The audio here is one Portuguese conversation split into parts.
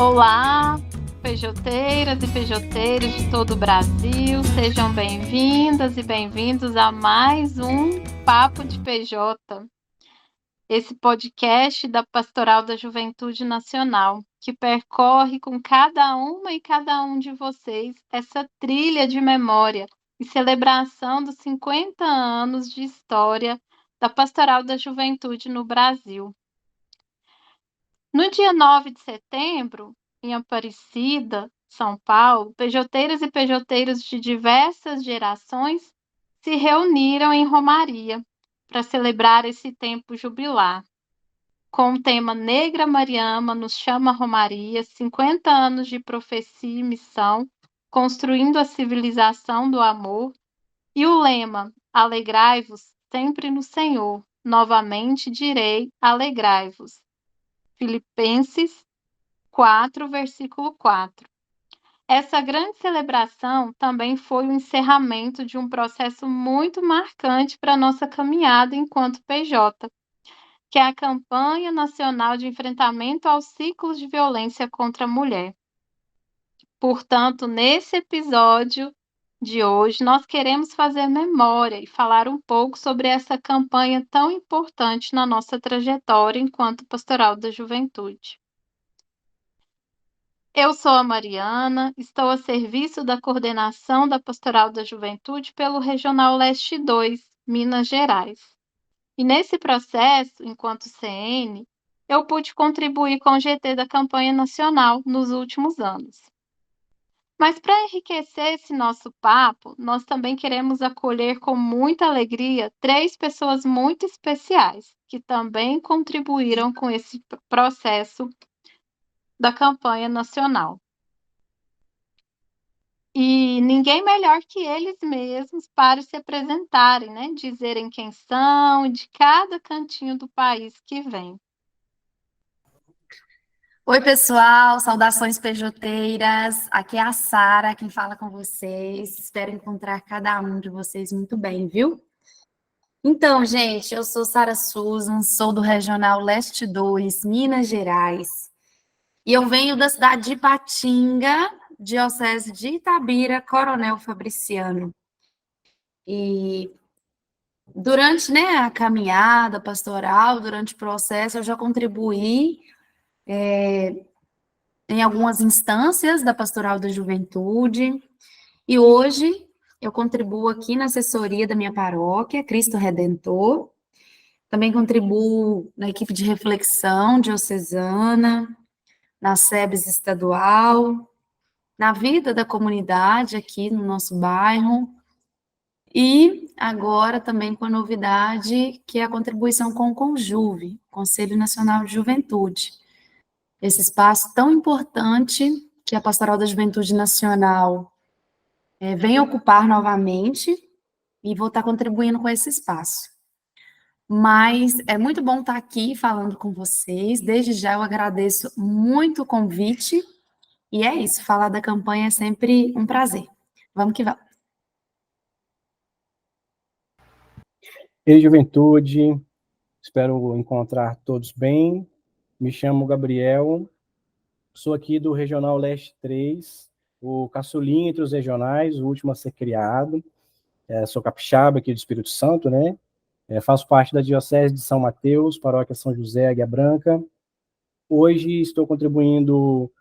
Olá, pejoteiras e pejoteiros de todo o Brasil, sejam bem-vindas e bem-vindos a mais um Papo de PJ, esse podcast da Pastoral da Juventude Nacional, que percorre com cada uma e cada um de vocês essa trilha de memória e celebração dos 50 anos de história da Pastoral da Juventude no Brasil. No dia 9 de setembro, em Aparecida, São Paulo, pejoteiras e pejoteiros de diversas gerações se reuniram em Romaria para celebrar esse tempo jubilar. Com o tema Negra Mariama nos chama a Romaria, 50 anos de profecia e missão, construindo a civilização do amor, e o lema Alegrai-vos sempre no Senhor, novamente direi alegrai-vos. Filipenses 4, versículo 4. Essa grande celebração também foi o encerramento de um processo muito marcante para a nossa caminhada enquanto PJ, que é a Campanha Nacional de Enfrentamento aos Ciclos de Violência contra a Mulher. Portanto, nesse episódio de hoje, nós queremos fazer memória e falar um pouco sobre essa campanha tão importante na nossa trajetória enquanto Pastoral da Juventude. Eu sou a Mariana, estou a serviço da coordenação da Pastoral da Juventude pelo Regional Leste 2, Minas Gerais. E nesse processo, enquanto CN, eu pude contribuir com o GT da campanha nacional nos últimos anos. Mas para enriquecer esse nosso papo, nós também queremos acolher com muita alegria 3 pessoas muito especiais, que também contribuíram com esse processo da campanha nacional. E ninguém melhor que eles mesmos para se apresentarem, né? Dizerem quem são, de cada cantinho do país que vem. Oi, pessoal, saudações pejoteiras. Aqui é a Sara, quem fala com vocês. Espero encontrar cada um de vocês muito bem, viu? Então, gente, eu sou Sara Susan, sou do Regional Leste 2, Minas Gerais. E eu venho da cidade de Ipatinga, Diocese de Itabira, Coronel Fabriciano. E durante, a caminhada pastoral, durante o processo, eu já contribuí em algumas instâncias da Pastoral da Juventude, e hoje eu contribuo aqui na assessoria da minha paróquia, Cristo Redentor, também contribuo na equipe de reflexão diocesana, na SEBS estadual, na vida da comunidade aqui no nosso bairro, e agora também com a novidade, que é a contribuição com o CONJUVE, Conselho Nacional de Juventude, esse espaço tão importante que a Pastoral da Juventude Nacional vem ocupar novamente, e vou estar contribuindo com esse espaço. Mas é muito bom estar aqui falando com vocês, desde já eu agradeço muito o convite, e é isso, falar da campanha é sempre um prazer. Vamos que vamos. Ei, juventude, espero encontrar todos bem. Me chamo Gabriel, sou aqui do Regional Leste 3, o caçulinha entre os regionais, o último a ser criado. Sou capixaba aqui do Espírito Santo, né? Faço parte da Diocese de São Mateus, Paróquia São José, Águia Branca. Hoje estou contribuindo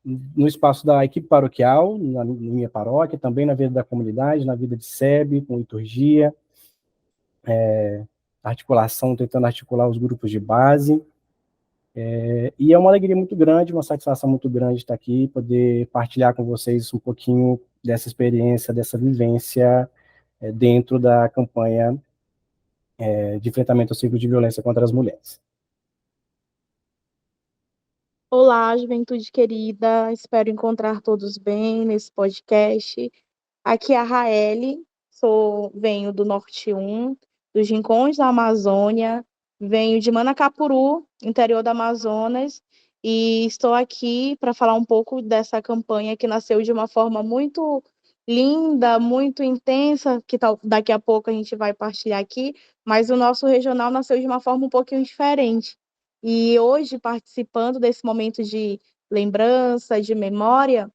no espaço da equipe paroquial, na minha paróquia, também na vida da comunidade, na vida de SEB, com liturgia, articulação, tentando articular os grupos de base. E é uma alegria muito grande, uma satisfação muito grande estar aqui, poder partilhar com vocês um pouquinho dessa experiência, dessa vivência dentro da campanha de enfrentamento ao ciclo de violência contra as mulheres. Olá, juventude querida, espero encontrar todos bem nesse podcast. Aqui é a Raeli, venho do Norte 1, dos Rincões da Amazônia, venho de Manacapuru, interior do Amazonas, e estou aqui para falar um pouco dessa campanha que nasceu de uma forma muito linda, muito intensa, que daqui a pouco a gente vai partilhar aqui, mas o nosso regional nasceu de uma forma um pouquinho diferente. E hoje, participando desse momento de lembrança, de memória,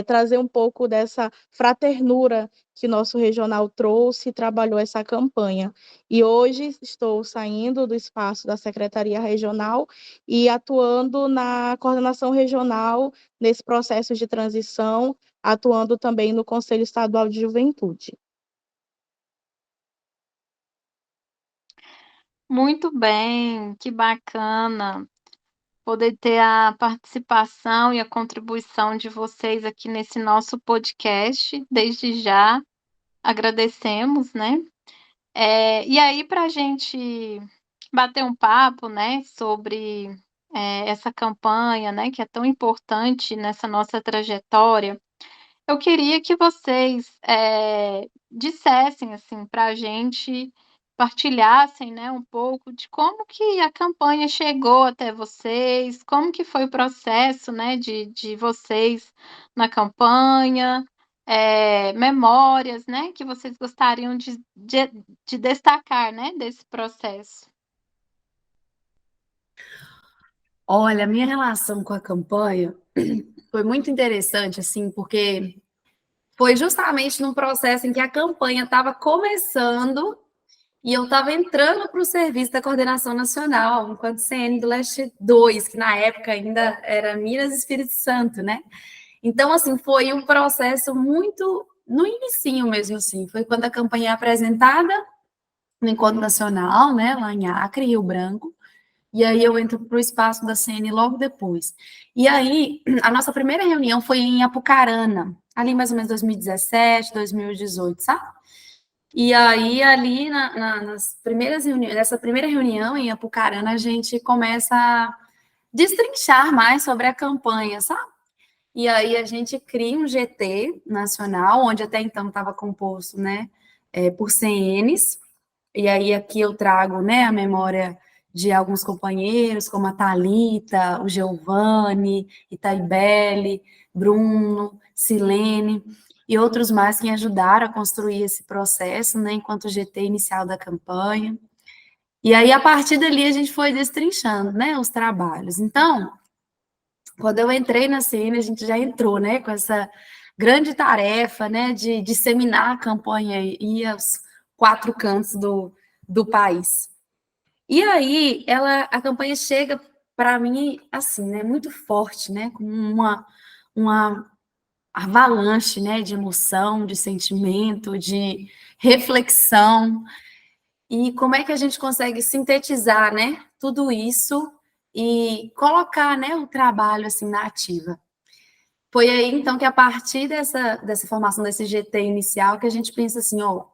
trazer um pouco dessa fraternura que nosso regional trouxe e trabalhou essa campanha. E hoje estou saindo do espaço da Secretaria Regional e atuando na coordenação regional nesse processo de transição, atuando também no Conselho Estadual de Juventude. Muito bem, que bacana poder ter a participação e a contribuição de vocês aqui nesse nosso podcast. Desde já agradecemos, né? E aí, para a gente bater um papo, né, sobre essa campanha, né, que é tão importante nessa nossa trajetória, eu queria que vocês dissessem assim para a gente, partilhassem, né, um pouco de como que a campanha chegou até vocês, como que foi o processo, né, de vocês na campanha, memórias, né, que vocês gostariam de destacar, né, desse processo. Olha, a minha relação com a campanha foi muito interessante, assim, porque foi justamente num processo em que a campanha estava começando e eu estava entrando para o serviço da coordenação nacional, enquanto CN do Leste 2, que na época ainda era Minas e Espírito Santo, né? Então, assim, foi um processo muito no inicinho mesmo, assim. Foi quando a campanha é apresentada no Encontro Nacional, né, lá em Acre, Rio Branco. E aí eu entro para o espaço da CN logo depois. E aí, a nossa primeira reunião foi em Apucarana, ali mais ou menos 2017, 2018, sabe? E aí, ali nas primeiras reuniões, nessa primeira reunião em Apucarana, a gente começa a destrinchar mais sobre a campanha, sabe? E aí a gente cria um GT nacional, onde até então estava composto, né, por CNs, e aí aqui eu trago, né, a memória de alguns companheiros, como a Thalita, o Giovanni, Itaibele, Bruno, Silene, e outros mais que ajudaram a construir esse processo, né, enquanto GT inicial da campanha. E aí, a partir dali, a gente foi destrinchando, né, os trabalhos. Então, quando eu entrei na CN, a gente já entrou, né, com essa grande tarefa, né, de disseminar a campanha e aos 4 cantos do país. E aí, a campanha chega para mim, assim, né, muito forte, né, com uma avalanche, né, de emoção, de sentimento, de reflexão. E como é que a gente consegue sintetizar, né, tudo isso e colocar, né, o trabalho, assim, na ativa. Foi aí, então, que a partir dessa formação desse GT inicial, que a gente pensa assim, ó,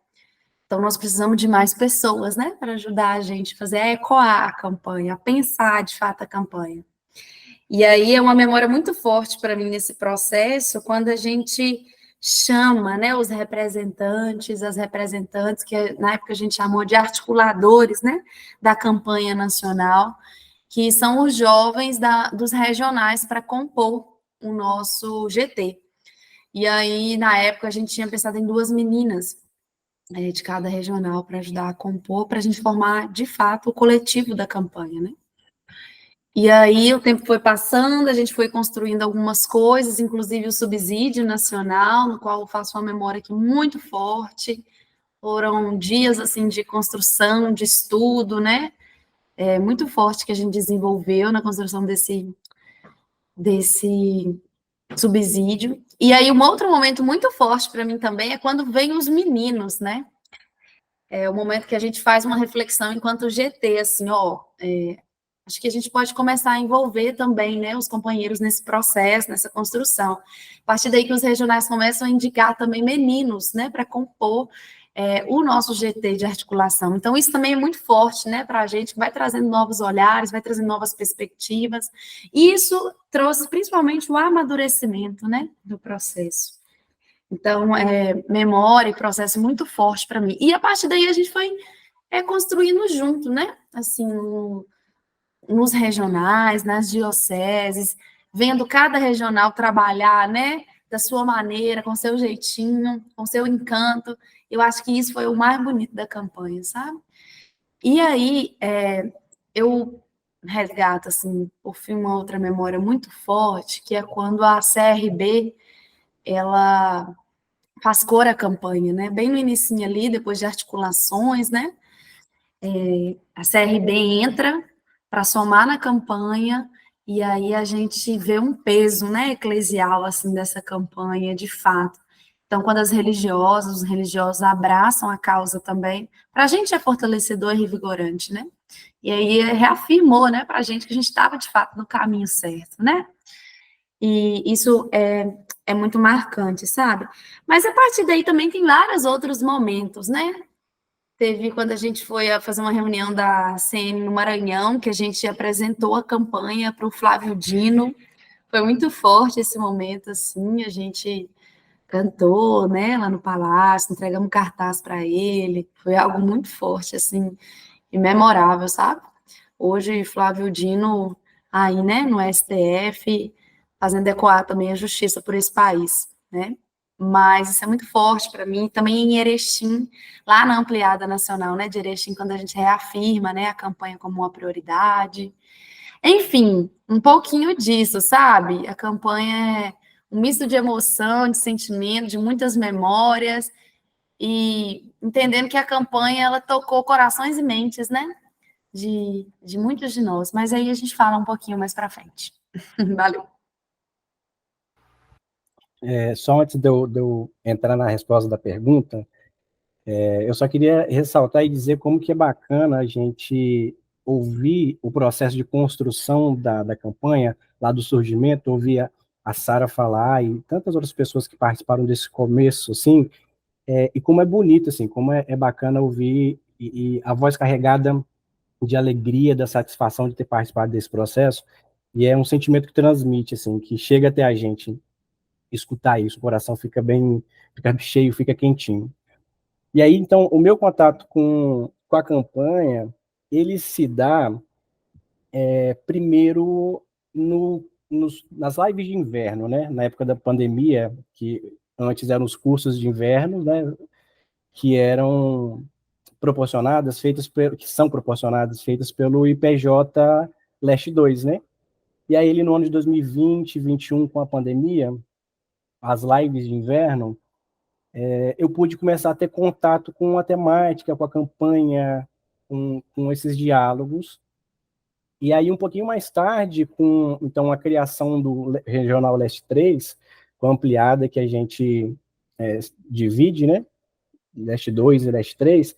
então nós precisamos de mais pessoas, né, para ajudar a gente a fazer, a ecoar a campanha, a pensar, de fato, a campanha. E aí é uma memória muito forte para mim nesse processo, quando a gente chama, né, os representantes, as representantes, que na época a gente chamou de articuladores, né, da campanha nacional, que são os jovens dos regionais para compor o nosso GT. E aí, na época, a gente tinha pensado em 2 meninas de cada regional para ajudar a compor, para a gente formar, de fato, o coletivo da campanha, né? E aí o tempo foi passando, a gente foi construindo algumas coisas, inclusive o subsídio nacional, no qual eu faço uma memória aqui muito forte. Foram dias, assim, de construção, de estudo, né? Muito forte que a gente desenvolveu na construção desse subsídio. E aí, um outro momento muito forte para mim também é quando vem os meninos, né? É o momento que a gente faz uma reflexão enquanto GT, assim, ó, acho que a gente pode começar a envolver também, né, os companheiros nesse processo, nessa construção. A partir daí que os regionais começam a indicar também meninos, né, para compor o nosso GT de articulação. Então, isso também é muito forte, né, para a gente, vai trazendo novos olhares, vai trazendo novas perspectivas. E isso trouxe principalmente o amadurecimento, né, do processo. Então, memória e processo muito forte para mim. E a partir daí a gente foi construindo junto, né, assim, nos regionais, nas dioceses, vendo cada regional trabalhar, né, da sua maneira, com seu jeitinho, com seu encanto. Eu acho que isso foi o mais bonito da campanha, sabe? E aí, eu resgata, assim, por fim, uma outra memória muito forte, que é quando a CRB, ela faz cor à campanha, né? Bem no início ali, depois de articulações, né? A CRB entra para somar na campanha, e aí a gente vê um peso, né, eclesial, assim, dessa campanha, de fato. Então, quando as religiosas, os religiosos abraçam a causa também, para a gente é fortalecedor e revigorante, né? E aí reafirmou, né, para a gente que a gente estava, de fato, no caminho certo, né? E isso é muito marcante, sabe? Mas a partir daí também tem vários outros momentos, né? Teve quando a gente foi a fazer uma reunião da CN no Maranhão, que a gente apresentou a campanha para o Flávio Dino. Foi muito forte esse momento, assim, a gente cantou, né, lá no Palácio, entregamos cartaz para ele. Foi algo muito forte, assim, e memorável, sabe? Hoje, Flávio Dino aí, né, no STF, fazendo ecoar também a justiça por esse país, né? Mas isso é muito forte para mim. Também em Erechim, lá na ampliada nacional, né, de Erechim, quando a gente reafirma, né, a campanha como uma prioridade. Enfim, um pouquinho disso, sabe? A campanha é um misto de emoção, de sentimento, de muitas memórias, e entendendo que a campanha, ela tocou corações e mentes, né? De muitos de nós. Mas aí a gente fala um pouquinho mais para frente. Valeu. Só antes de eu entrar na resposta da pergunta, eu só queria ressaltar e dizer como que é bacana a gente ouvir o processo de construção da campanha, lá do surgimento, ouvir a Sara falar e tantas outras pessoas que participaram desse começo, assim, e como é bonito, assim, como é bacana ouvir e a voz carregada de alegria, da satisfação de ter participado desse processo, e é um sentimento que transmite, assim, que chega até a gente escutar isso, o coração fica cheio, fica quentinho. E aí, então, o meu contato com a campanha, ele se dá primeiro nas lives de inverno, né? Na época da pandemia, que antes eram os cursos de inverno, né? Que eram que são proporcionadas, feitas pelo IPJ Leste 2, né? E aí, ele no ano de 2020, 2021, com a pandemia, as lives de inverno, eu pude começar a ter contato com a temática, com a campanha, com esses diálogos. E aí, um pouquinho mais tarde, com então a criação do Regional Leste 3, com a ampliada que a gente divide, né? Leste 2 e Leste 3,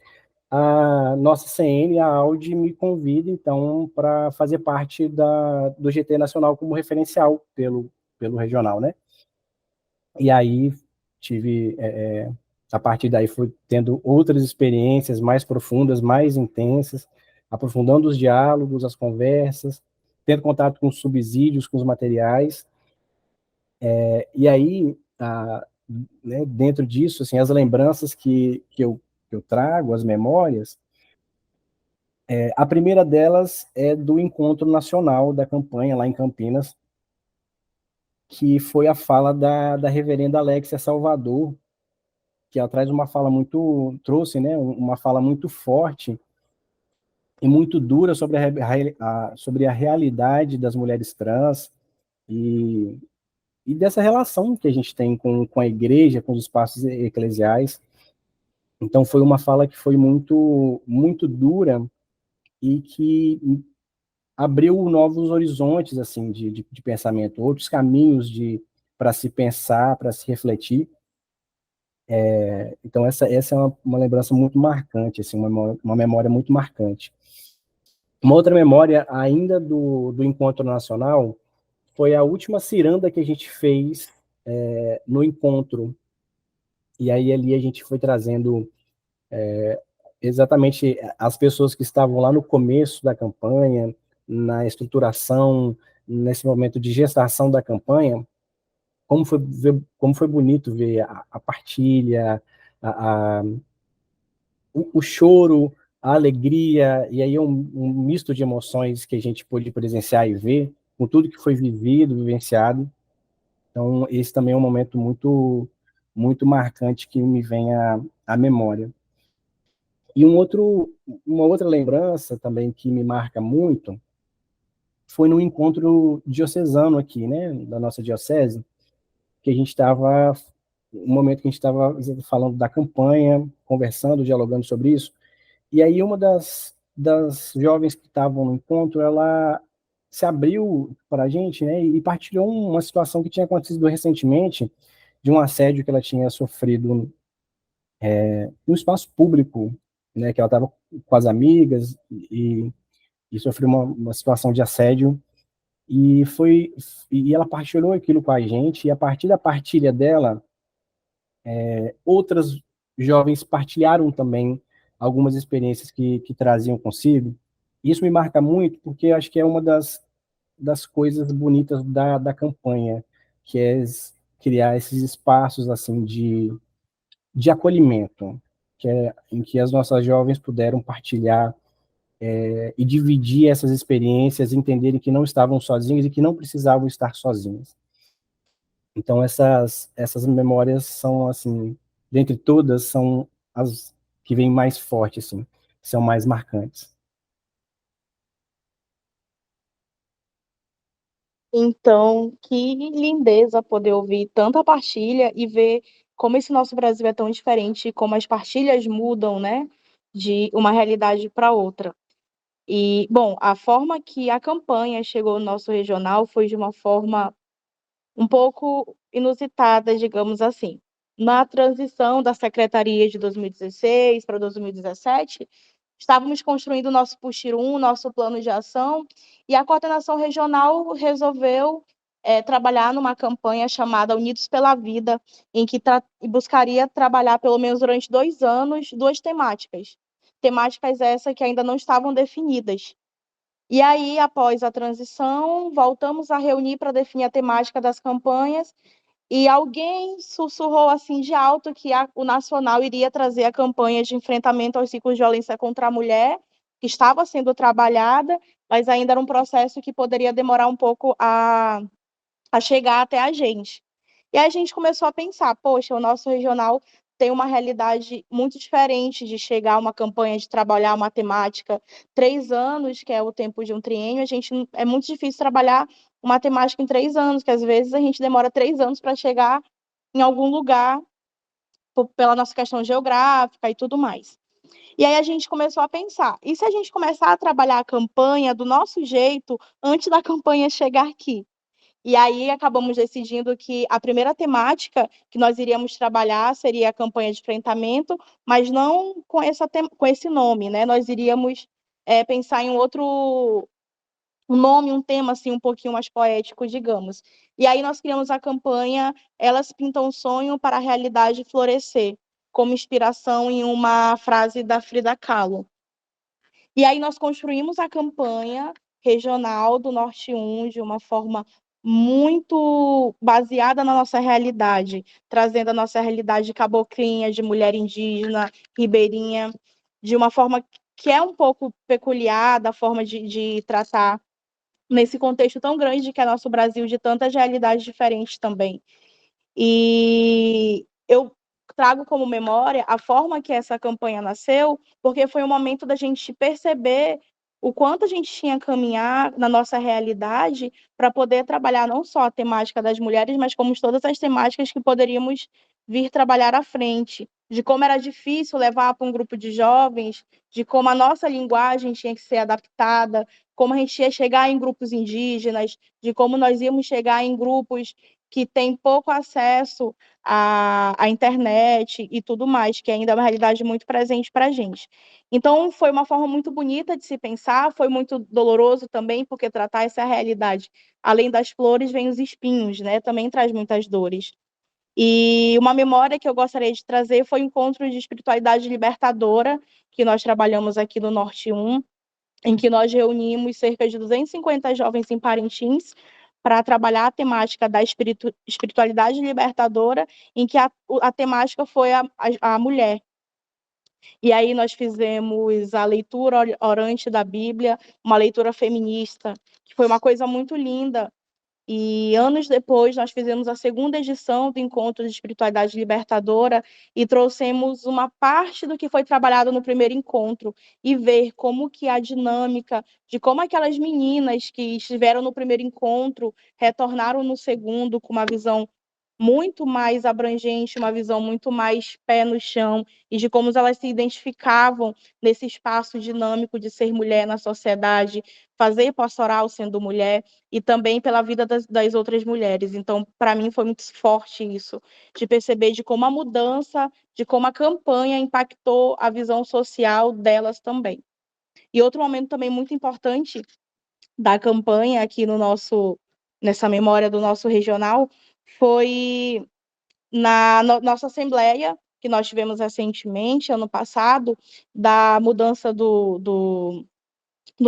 a nossa CN, a Audi, me convida, então, para fazer parte do GT Nacional como referencial pelo regional, né? E aí tive, a partir daí fui tendo outras experiências mais profundas, mais intensas, aprofundando os diálogos, as conversas, tendo contato com os subsídios, com os materiais, e aí, né, dentro disso, assim, as lembranças que eu trago, as memórias, a primeira delas é do encontro nacional da campanha lá em Campinas, que foi a fala da reverenda Alexia Salvador, que ela traz uma fala trouxe, né, uma fala muito forte e muito dura sobre a realidade das mulheres trans e, e dessa relação que a gente tem com a igreja, com os espaços eclesiais. Então foi uma fala que foi muito, muito dura e que abriu novos horizontes assim de pensamento, outros caminhos para se pensar, para se refletir. Então, essa é uma lembrança muito marcante, assim, uma memória muito marcante. Uma outra memória, ainda do Encontro Nacional, foi a última ciranda que a gente fez no encontro. E aí, ali, a gente foi trazendo exatamente as pessoas que estavam lá no começo da campanha, na estruturação, nesse momento de gestação da campanha, como foi bonito ver a partilha, a, o choro, a alegria, e aí um misto de emoções que a gente pôde presenciar e ver, com tudo que foi vivido, vivenciado. Então, esse também é um momento muito, muito marcante que me vem à memória. E uma outra lembrança também que me marca muito foi num encontro diocesano aqui, né, da nossa diocese, que a gente estava, um momento que a gente estava falando da campanha, conversando, dialogando sobre isso, e aí uma das jovens que estavam no encontro, ela se abriu para a gente, né, e partilhou uma situação que tinha acontecido recentemente, de um assédio que ela tinha sofrido no espaço público, né, que ela estava com as amigas e sofreu uma situação de assédio e foi e ela partilhou aquilo com a gente e a partir da partilha dela, outras jovens partilharam também algumas experiências que traziam consigo. Isso me marca muito porque eu acho que é uma das coisas bonitas da campanha, que é criar esses espaços assim de acolhimento, em que as nossas jovens puderam partilhar e dividir essas experiências, entenderem que não estavam sozinhos e que não precisavam estar sozinhos. Então, essas memórias são, assim, dentre todas, são as que vêm mais fortes, assim, são mais marcantes. Então, que lindeza poder ouvir tanta partilha e ver como esse nosso Brasil é tão diferente, como as partilhas mudam, né, de uma realidade para outra. E, bom, a forma que a campanha chegou no nosso regional foi de uma forma um pouco inusitada, digamos assim. Na transição da secretaria de 2016 para 2017, estávamos construindo o nosso Puxirum, nosso plano de ação, e a coordenação regional resolveu trabalhar numa campanha chamada Unidos pela Vida, em que buscaria trabalhar pelo menos durante 2 anos, 2 temáticas. Temáticas essas que ainda não estavam definidas. E aí, após a transição, voltamos a reunir para definir a temática das campanhas e alguém sussurrou assim de alto que o Nacional iria trazer a campanha de enfrentamento aos ciclos de violência contra a mulher, que estava sendo trabalhada, mas ainda era um processo que poderia demorar um pouco a chegar até a gente. E aí a gente começou a pensar, poxa, o nosso regional tem uma realidade muito diferente de chegar a uma campanha, de trabalhar uma temática. 3 anos, que é o tempo de um triênio, é muito difícil trabalhar uma temática em 3 anos, que às vezes a gente demora 3 anos para chegar em algum lugar pela nossa questão geográfica e tudo mais. E aí a gente começou a pensar, e se a gente começar a trabalhar a campanha do nosso jeito antes da campanha chegar aqui? E aí acabamos decidindo que a primeira temática que nós iríamos trabalhar seria a campanha de enfrentamento, mas não com esse nome, né? Nós iríamos pensar em um nome, um tema assim um pouquinho mais poético, digamos. E aí nós criamos a campanha Elas Pintam um Sonho para a Realidade Florescer, como inspiração em uma frase da Frida Kahlo. E aí nós construímos a campanha regional do Norte 1 de uma forma muito baseada na nossa realidade, trazendo a nossa realidade caboclinha, de mulher indígena, ribeirinha, de uma forma que é um pouco peculiar, da forma de tratar nesse contexto tão grande que é nosso Brasil, de tantas realidades diferentes também. E eu trago como memória a forma que essa campanha nasceu, porque foi um momento da gente perceber o quanto a gente tinha que caminhar na nossa realidade para poder trabalhar não só a temática das mulheres, mas como todas as temáticas que poderíamos vir trabalhar à frente, de como era difícil levar para um grupo de jovens, de como a nossa linguagem tinha que ser adaptada, como a gente ia chegar em grupos indígenas, de como nós íamos chegar em grupos que têm pouco acesso à internet e tudo mais, que ainda é uma realidade muito presente para a gente. Então, foi uma forma muito bonita de se pensar, foi muito doloroso também, porque tratar essa realidade, além das flores, vem os espinhos, né? Também traz muitas dores. E uma memória que eu gostaria de trazer foi o encontro de espiritualidade libertadora, que nós trabalhamos aqui no Norte 1, em que nós reunimos cerca de 250 jovens em Parintins para trabalhar a temática da espiritualidade libertadora, em que a temática foi a mulher. E aí nós fizemos a leitura orante da Bíblia, uma leitura feminista, que foi uma coisa muito linda, E anos depois, nós fizemos a segunda edição do Encontro de Espiritualidade Libertadora e trouxemos uma parte do que foi trabalhado no primeiro encontro e ver como que a dinâmica de como aquelas meninas que estiveram no primeiro encontro retornaram no segundo com uma visão muito mais abrangente, uma visão muito mais pé no chão, e de como elas se identificavam nesse espaço dinâmico de ser mulher na sociedade, fazer pastoral sendo mulher, e também pela vida das outras mulheres. Então, para mim, foi muito forte isso, de perceber de como a mudança, de como a campanha impactou a visão social delas também. E outro momento também muito importante da campanha aqui nessa memória do nosso regional, foi na nossa assembleia, que nós tivemos recentemente, ano passado, da mudança do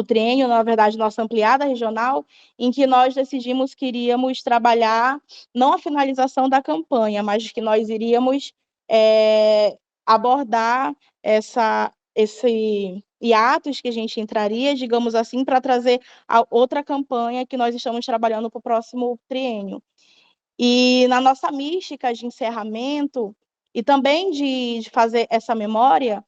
triênio, na verdade, nossa ampliada regional, em que nós decidimos que iríamos trabalhar, não a finalização da campanha, mas que nós iríamos abordar esse hiatus que a gente entraria, digamos assim, para trazer a outra campanha que nós estamos trabalhando para o próximo triênio. E na nossa mística de encerramento, e também de fazer essa memória,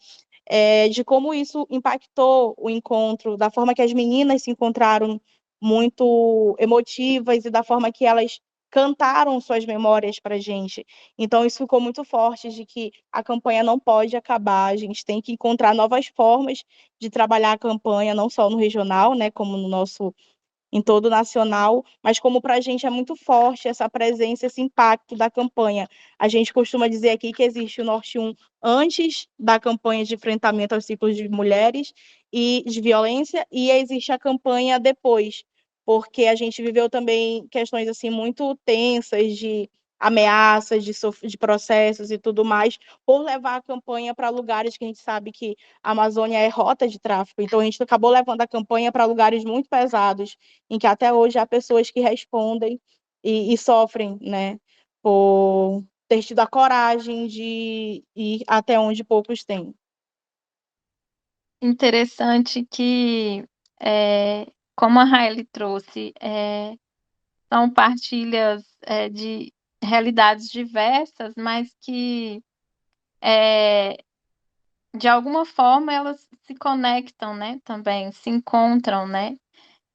de como isso impactou o encontro, da forma que as meninas se encontraram muito emotivas e da forma que elas cantaram suas memórias para a gente. Então, isso ficou muito forte de que a campanha não pode acabar, a gente tem que encontrar novas formas de trabalhar a campanha, não só no regional, né, como no nosso em todo o nacional, mas como para a gente é muito forte essa presença, esse impacto da campanha. A gente costuma dizer aqui que existe o Norte 1 antes da campanha de enfrentamento aos ciclos de mulheres e de violência, e existe a campanha depois, porque a gente viveu também questões assim muito tensas de ameaças, de processos e tudo mais, por levar a campanha para lugares que a gente sabe que a Amazônia é rota de tráfico. Então, a gente acabou levando a campanha para lugares muito pesados, em que até hoje há pessoas que respondem e sofrem, né, por ter tido a coragem de ir até onde poucos têm. Interessante que, como a Raeli trouxe, são partilhas de realidades diversas, mas que, de alguma forma, elas se conectam, né, também, se encontram, né?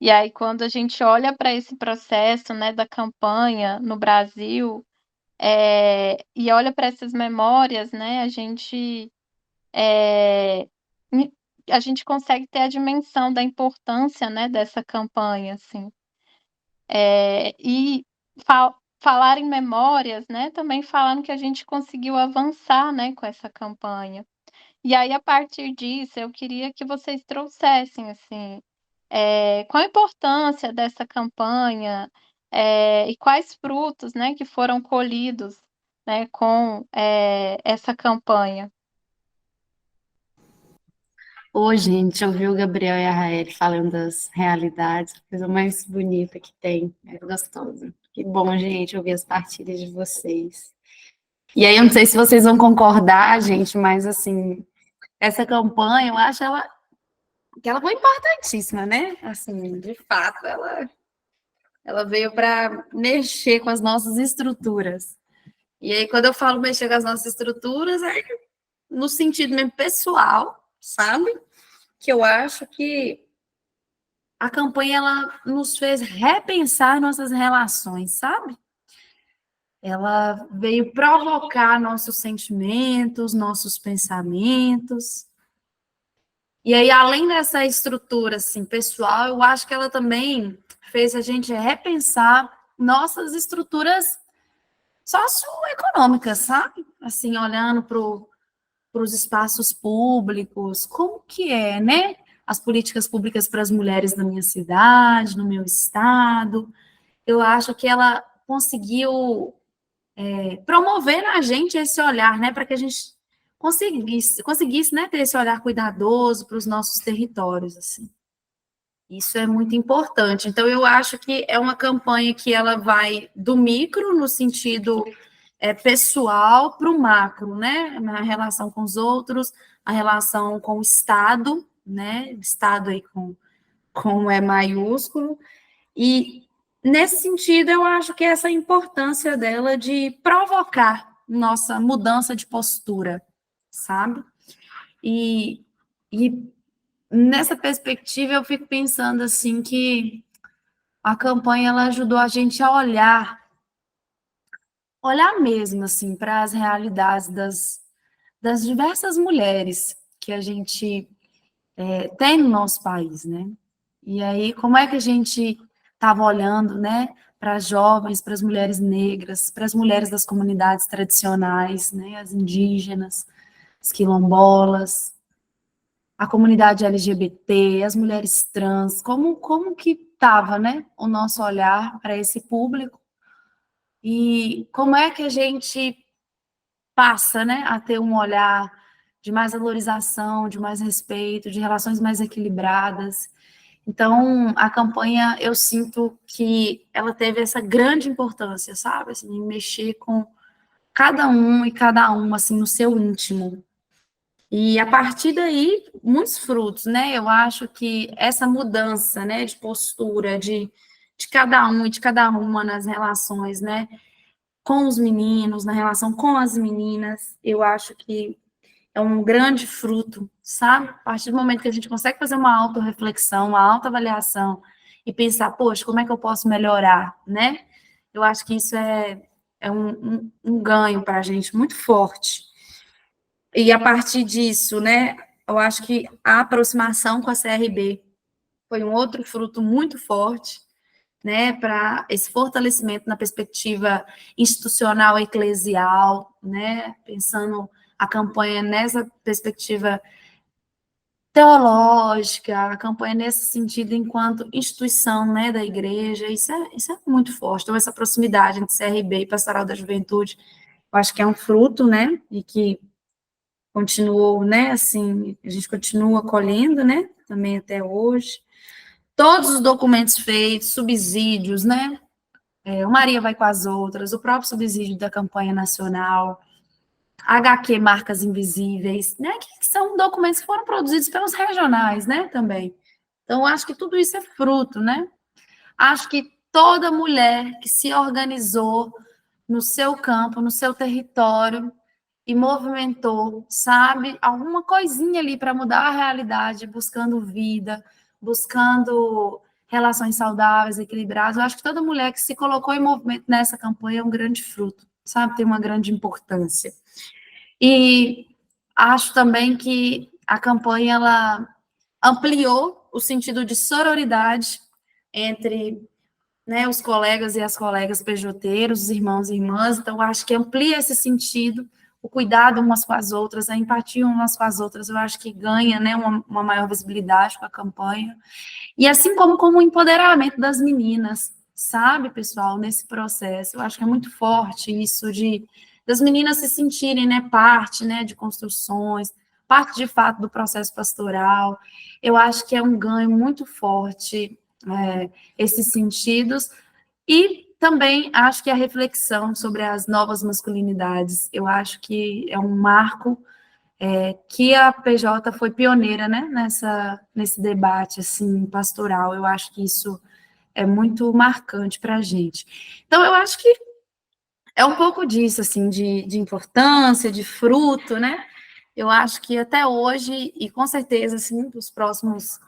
E aí, quando a gente olha para esse processo, né, da campanha no Brasil, e olha para essas memórias, né, é, a gente consegue ter a dimensão da importância, né, dessa campanha, assim. E falar em memórias, né, também falando que a gente conseguiu avançar, né, com essa campanha. E aí, a partir disso, eu queria que vocês trouxessem, assim, qual a importância dessa campanha, e quais frutos, né, que foram colhidos, né, com essa campanha. Ô, gente, ouvir o Gabriel e a Raeli falando das realidades, a coisa mais bonita que tem, é gostoso. Que bom, gente, ouvir as partilhas de vocês. E aí, eu não sei se vocês vão concordar, gente, mas, assim, essa campanha, eu acho que ela foi importantíssima, né? Assim, de fato, ela veio para mexer com as nossas estruturas. E aí, quando eu falo mexer com as nossas estruturas, é no sentido mesmo pessoal, sabe? Que eu acho que a campanha ela nos fez repensar nossas relações, sabe? Ela veio provocar nossos sentimentos, nossos pensamentos. E aí, além dessa estrutura assim, pessoal, eu acho que ela também fez a gente repensar nossas estruturas socioeconômicas, sabe? Assim, olhando para os espaços públicos, como que é, né? As políticas públicas para as mulheres na minha cidade, no meu estado. Eu acho que ela conseguiu promover na gente esse olhar, né? Para que a gente conseguisse, né, ter esse olhar cuidadoso para os nossos territórios, assim. Isso é muito importante. Então, eu acho que é uma campanha que ela vai do micro, no sentido pessoal, para o macro, né? Na relação com os outros, a relação com o Estado, né? Estado aí com E maiúsculo. E nesse sentido, eu acho que essa importância dela de provocar nossa mudança de postura, sabe? E nessa perspectiva, eu fico pensando assim que a campanha ela ajudou a gente a olhar mesmo assim para as realidades das diversas mulheres que a gente tem no nosso país, né? E aí, como é que a gente estava olhando, né, para as jovens, para as mulheres negras, para as mulheres das comunidades tradicionais, né, as indígenas, as quilombolas, a comunidade LGBT, as mulheres trans, como que estava, né, o nosso olhar para esse público e como é que a gente passa, né, a ter um olhar de mais valorização, de mais respeito, de relações mais equilibradas. Então, a campanha, eu sinto que ela teve essa grande importância, sabe, assim, em mexer com cada um e cada uma, assim, no seu íntimo. E a partir daí, muitos frutos, né? Eu acho que essa mudança, né, de postura de cada um e de cada uma nas relações, né, com os meninos, na relação com as meninas, eu acho que é um grande fruto, sabe? A partir do momento que a gente consegue fazer uma autorreflexão, uma autoavaliação e pensar, poxa, como é que eu posso melhorar, né? Eu acho que isso é um ganho para a gente muito forte. E a partir disso, né, eu acho que a aproximação com a CRB foi um outro fruto muito forte, né, para esse fortalecimento na perspectiva institucional eclesial, né, pensando a campanha nessa perspectiva teológica, a campanha nesse sentido enquanto instituição, né, da igreja, isso é muito forte. Então, essa proximidade entre CRB e Pastoral da Juventude, eu acho que é um fruto, né, e que continuou, né, assim, a gente continua colhendo, né, também até hoje. Todos os documentos feitos, subsídios, né, o Maria vai com as outras, o próprio subsídio da campanha nacional, HQ Marcas Invisíveis, né, que são documentos que foram produzidos pelos regionais, né, também. Então, acho que tudo isso é fruto, né? Acho que toda mulher que se organizou no seu campo, no seu território, e movimentou, sabe, alguma coisinha ali para mudar a realidade, buscando vida, buscando relações saudáveis, equilibradas. Eu acho que toda mulher que se colocou em movimento nessa campanha é um grande fruto, sabe, tem uma grande importância. E acho também que a campanha ela ampliou o sentido de sororidade entre, né, os colegas e as colegas pejoteiros, os irmãos e irmãs, então acho que amplia esse sentido, o cuidado umas com as outras, a empatia umas com as outras, eu acho que ganha, né, uma maior visibilidade com a campanha, e assim como o empoderamento das meninas, sabe, pessoal, nesse processo, eu acho que é muito forte isso das meninas se sentirem, né, parte, né, de construções, parte de fato do processo pastoral, eu acho que é um ganho muito forte, esses sentidos, e também acho que a reflexão sobre as novas masculinidades, eu acho que é um marco que a PJ foi pioneira, né, nesse debate, assim, pastoral, eu acho que isso é muito marcante para a gente. Então, eu acho que é um pouco disso, assim, de importância, de fruto, né, eu acho que até hoje, e com certeza, assim, dos próximos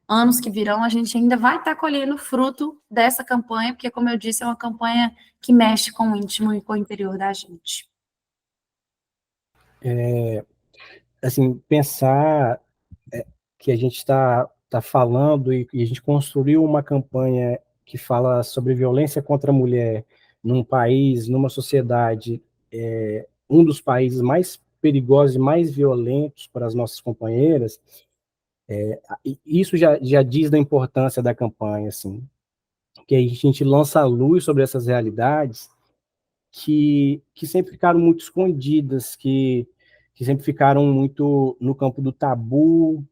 anos que virão, a gente ainda vai estar colhendo fruto dessa campanha, porque, como eu disse, é uma campanha que mexe com o íntimo e com o interior da gente. Assim, pensar que a gente tá falando e a gente construiu uma campanha que fala sobre violência contra a mulher num país, numa sociedade, um dos países mais perigosos e mais violentos para as nossas companheiras, isso já diz da importância da campanha, assim, que a gente lança a luz sobre essas realidades que sempre ficaram muito escondidas, que sempre ficaram muito no campo do tabu,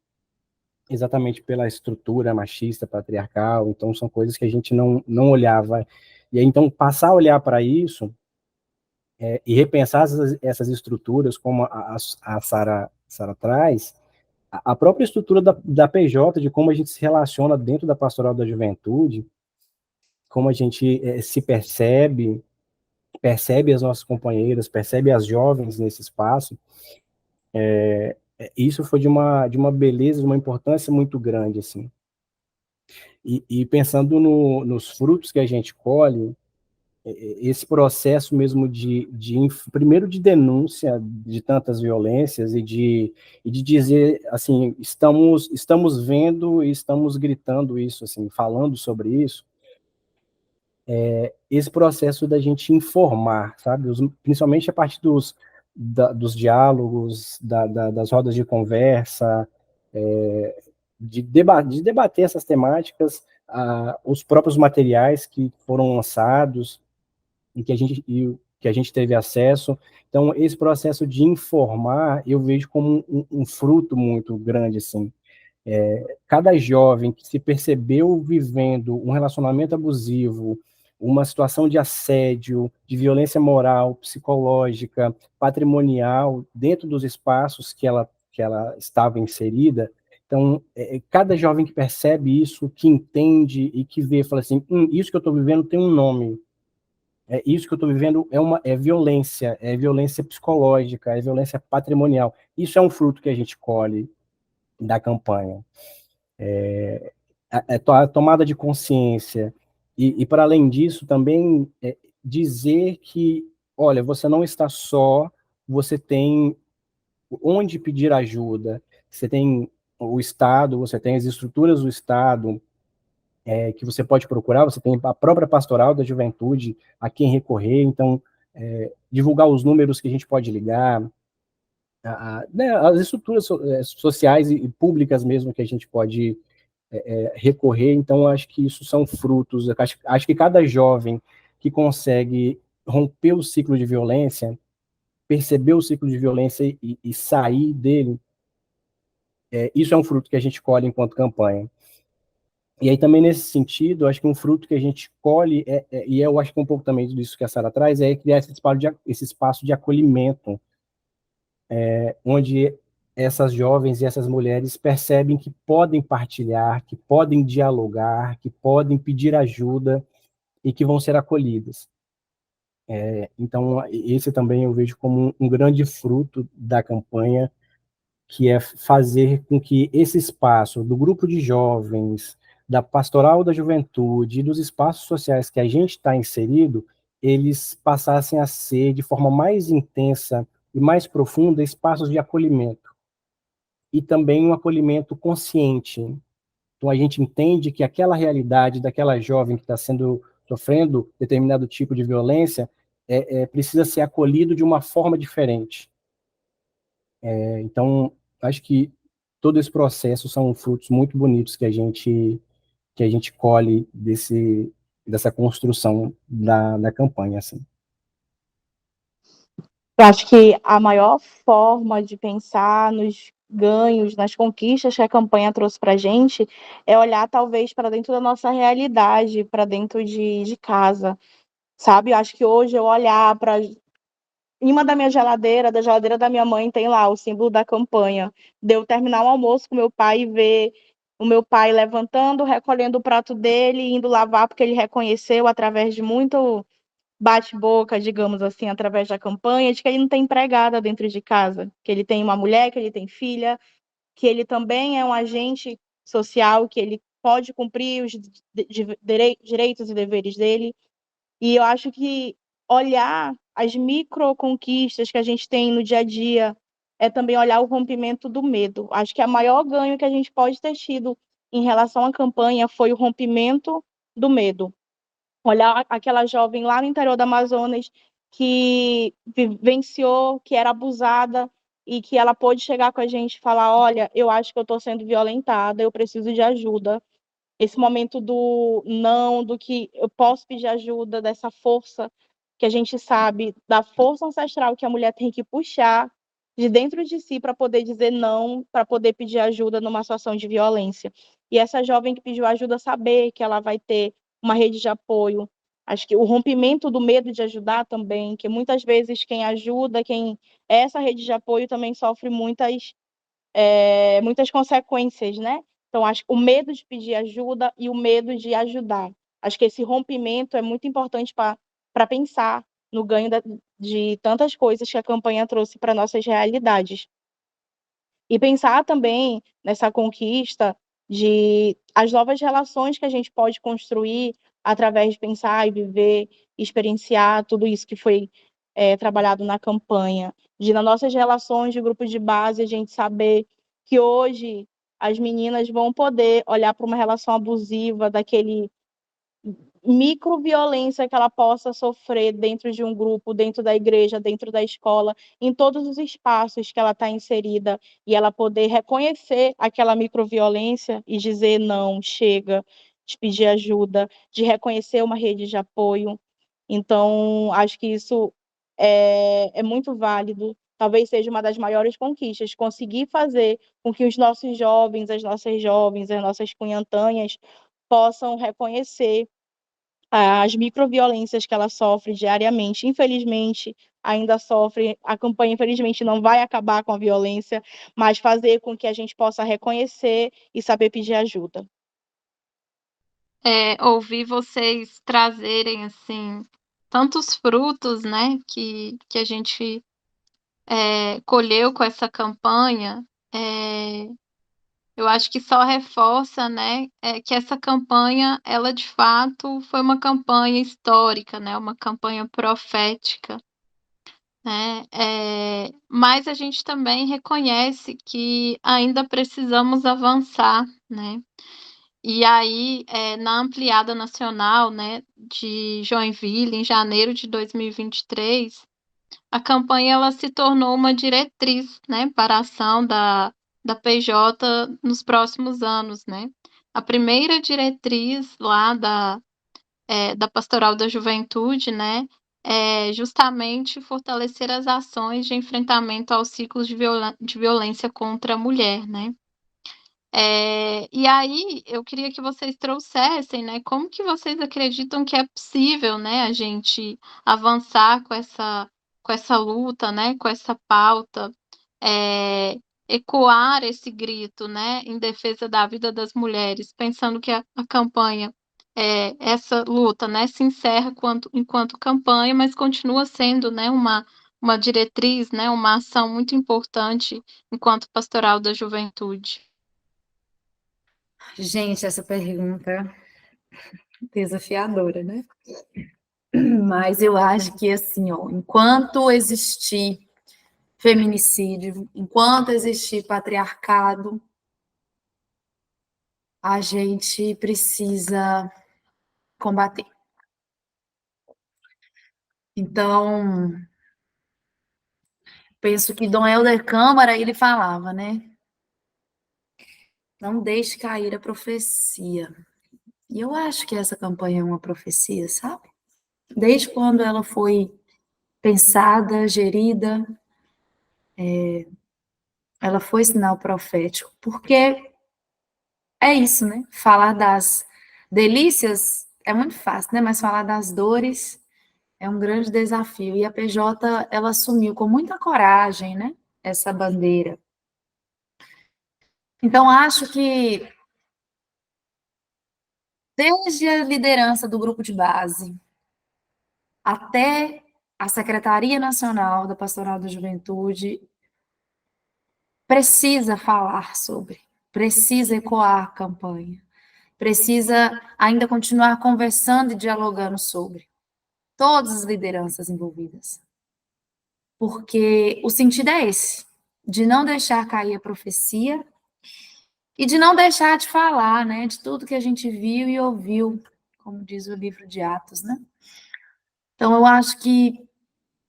exatamente pela estrutura machista, patriarcal, então são coisas que a gente não olhava. E aí, então, passar a olhar para isso e repensar essas estruturas, como a Sara traz, a própria estrutura da PJ, de como a gente se relaciona dentro da pastoral da juventude, como a gente se percebe as nossas companheiras, percebe as jovens nesse espaço, isso foi de uma beleza, de uma importância muito grande, assim. E pensando nos frutos que a gente colhe, esse processo mesmo primeiro de denúncia de tantas violências e de dizer, assim, estamos vendo e estamos gritando isso, assim, falando sobre isso, esse processo da gente informar, sabe, principalmente a partir dos diálogos, das rodas de conversa, de debater essas temáticas, os próprios materiais que foram lançados, que a gente teve acesso. Então, esse processo de informar, eu vejo como um fruto muito grande, assim. Cada jovem que se percebeu vivendo um relacionamento abusivo, uma situação de assédio, de violência moral, psicológica, patrimonial, dentro dos espaços que ela estava inserida, então, cada jovem que percebe isso, que entende e que vê, fala assim, isso que eu estou vivendo tem um nome, isso que eu estou vivendo é violência psicológica, é violência patrimonial. Isso é um fruto que a gente colhe da campanha. A tomada de consciência. E para além disso, também dizer que, olha, você não está só, você tem onde pedir ajuda, você tem o Estado, você tem as estruturas do Estado, que você pode procurar, você tem a própria pastoral da juventude a quem recorrer, então, divulgar os números que a gente pode ligar, né, as estruturas sociais e públicas mesmo que a gente pode recorrer, então acho que isso são frutos, acho que cada jovem que consegue romper o ciclo de violência, perceber o ciclo de violência e sair dele, isso é um fruto que a gente colhe enquanto campanha. E aí também nesse sentido, acho que um fruto que a gente colhe, e eu acho que um pouco também disso que a Sara traz, é criar esse espaço de acolhimento, onde essas jovens e essas mulheres percebem que podem partilhar, que podem dialogar, que podem pedir ajuda e que vão ser acolhidas. Então, esse também eu vejo como um grande fruto da campanha, que é fazer com que esse espaço do grupo de jovens, da pastoral da juventude, dos espaços sociais que a gente está inserido, eles passassem a ser, de forma mais intensa e mais profunda, espaços de acolhimento. E também um acolhimento consciente. Então, a gente entende que aquela realidade daquela jovem que está sofrendo determinado tipo de violência precisa ser acolhido de uma forma diferente. Então, acho que todo esse processo são frutos muito bonitos que a gente colhe dessa construção da campanha, assim. Eu acho que a maior forma de pensar nos ganhos, nas conquistas que a campanha trouxe para a gente, é olhar talvez para dentro da nossa realidade, para dentro de casa, sabe? Eu acho que hoje eu olhar para em cima da minha geladeira, da geladeira da minha mãe, tem lá o símbolo da campanha. De eu terminar o almoço com meu pai e ver o meu pai levantando, recolhendo o prato dele, indo lavar, porque ele reconheceu através de muito bate-boca, digamos assim, através da campanha, de que ele não tem empregada dentro de casa, que ele tem uma mulher, que ele tem filha, que ele também é um agente social, que ele pode cumprir os direitos e deveres dele. E eu acho que olhar as microconquistas que a gente tem no dia a dia é também olhar o rompimento do medo. Acho que o maior ganho que a gente pode ter tido em relação à campanha foi o rompimento do medo. Olhar aquela jovem lá no interior do Amazonas que vivenciou, que era abusada e que ela pôde chegar com a gente e falar: olha, eu acho que eu estou sendo violentada, eu preciso de ajuda. Esse momento do não, do que eu posso pedir ajuda, dessa força que a gente sabe, da força ancestral que a mulher tem que puxar de dentro de si para poder dizer não, para poder pedir ajuda numa situação de violência. E essa jovem que pediu ajuda saber que ela vai ter uma rede de apoio. Acho que o rompimento do medo de ajudar também, que muitas vezes quem ajuda, quem é essa rede de apoio também sofre muitas consequências, né? Então, acho que o medo de pedir ajuda e o medo de ajudar. Acho que esse rompimento é muito importante para pensar no ganho de tantas coisas que a campanha trouxe para nossas realidades. E pensar também nessa conquista de as novas relações que a gente pode construir através de pensar e viver, experienciar tudo isso que foi trabalhado na campanha. De nas nossas relações de grupo de base, a gente saber que hoje as meninas vão poder olhar para uma relação abusiva, daquele microviolência que ela possa sofrer dentro de um grupo, dentro da igreja, dentro da escola, em todos os espaços que ela está inserida, e ela poder reconhecer aquela microviolência e dizer não, chega, de pedir ajuda, de reconhecer uma rede de apoio. Então, acho que isso é muito válido. Talvez seja uma das maiores conquistas, conseguir fazer com que os nossos jovens, as nossas cunhantãs possam reconhecer as microviolências que ela sofre diariamente. Infelizmente, ainda sofre. A campanha, infelizmente, não vai acabar com a violência, mas fazer com que a gente possa reconhecer e saber pedir ajuda. Ouvir vocês trazerem, assim, tantos frutos, né, que a gente colheu com essa campanha, eu acho que só reforça, né, que essa campanha, ela de fato foi uma campanha histórica, né, uma campanha profética, né, mas a gente também reconhece que ainda precisamos avançar, né, e aí, na ampliada nacional, né, de Joinville, em janeiro de 2023, a campanha ela se tornou uma diretriz, né, para a ação da PJ nos próximos anos, né. A primeira diretriz lá da Pastoral da Juventude, né, é justamente fortalecer as ações de enfrentamento aos ciclos de violência contra a mulher, né. E aí eu queria que vocês trouxessem, né, como que vocês acreditam que é possível, né, a gente avançar com essa luta, né, com essa pauta, ecoar esse grito, né, em defesa da vida das mulheres, pensando que a campanha, essa luta, né, se encerra enquanto campanha, mas continua sendo, né, uma diretriz, né, uma ação muito importante enquanto pastoral da juventude. Gente, essa pergunta é desafiadora, né? Mas eu acho que, assim, ó, enquanto existir feminicídio, enquanto existir patriarcado, a gente precisa combater. Então, penso que Dom Helder Câmara, ele falava, né? Não deixe cair a profecia. E eu acho que essa campanha é uma profecia, sabe? Desde quando ela foi pensada, gerida, ela foi sinal profético, porque é isso, né? Falar das delícias é muito fácil, né? Mas falar das dores é um grande desafio. E a PJ, ela assumiu com muita coragem, né? Essa bandeira. Então, acho que desde a liderança do grupo de base até a Secretaria Nacional da Pastoral da Juventude, precisa falar sobre, precisa ecoar a campanha, precisa ainda continuar conversando e dialogando sobre todas as lideranças envolvidas. Porque o sentido é esse, de não deixar cair a profecia e de não deixar de falar, né, de tudo que a gente viu e ouviu, como diz o livro de Atos, né? Então, eu acho que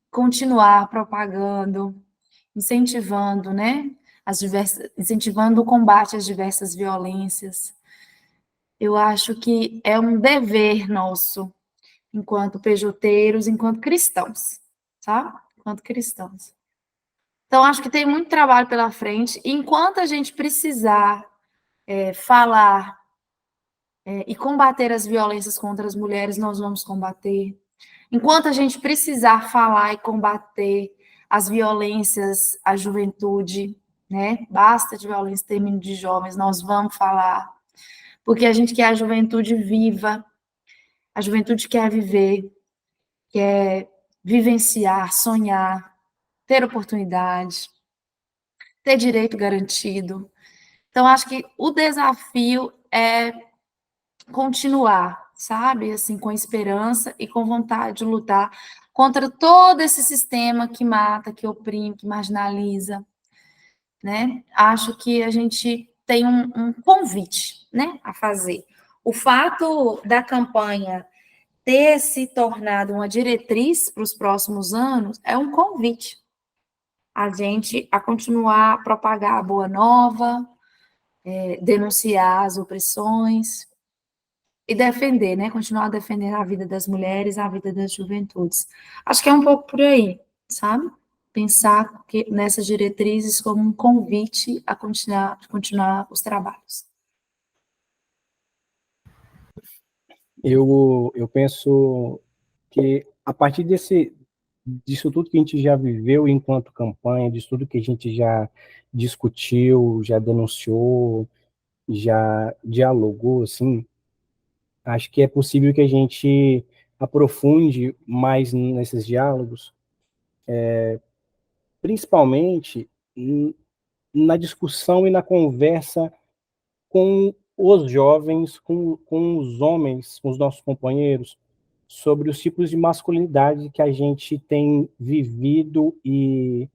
continuar propagando, incentivando, né, incentivando o combate às diversas violências, eu acho que é um dever nosso, enquanto pejoteiros, enquanto cristãos, sabe? Enquanto cristãos. Então, acho que tem muito trabalho pela frente, e enquanto a gente precisar falar e combater as violências contra as mulheres, nós vamos combater. Enquanto a gente precisar falar e combater as violências à juventude, né? Basta de violência, extermínio de jovens, nós vamos falar. Porque a gente quer a juventude viva, A juventude quer viver, quer vivenciar, sonhar, ter oportunidade, ter direito garantido. Então, acho que o desafio é continuar, sabe? Assim, com esperança e com vontade de lutar contra todo esse sistema que mata, que oprime, que marginaliza, né? Acho que a gente tem um convite, né, a fazer. O fato da campanha ter se tornado uma diretriz para os próximos anos é um convite a gente a continuar a propagar a boa nova, denunciar as opressões e defender, né? Continuar defendendo a vida das mulheres, a vida das juventudes. Acho que é um pouco por aí, sabe? Pensar nessas diretrizes como um convite a continuar os trabalhos. Eu penso que a partir disso tudo que a gente já viveu enquanto campanha, disso tudo que a gente já discutiu, já denunciou, já dialogou, assim, acho que é possível que a gente aprofunde mais nesses diálogos, principalmente na discussão e na conversa com os jovens, com os homens, com os nossos companheiros, sobre os tipos de masculinidade que a gente tem vivido e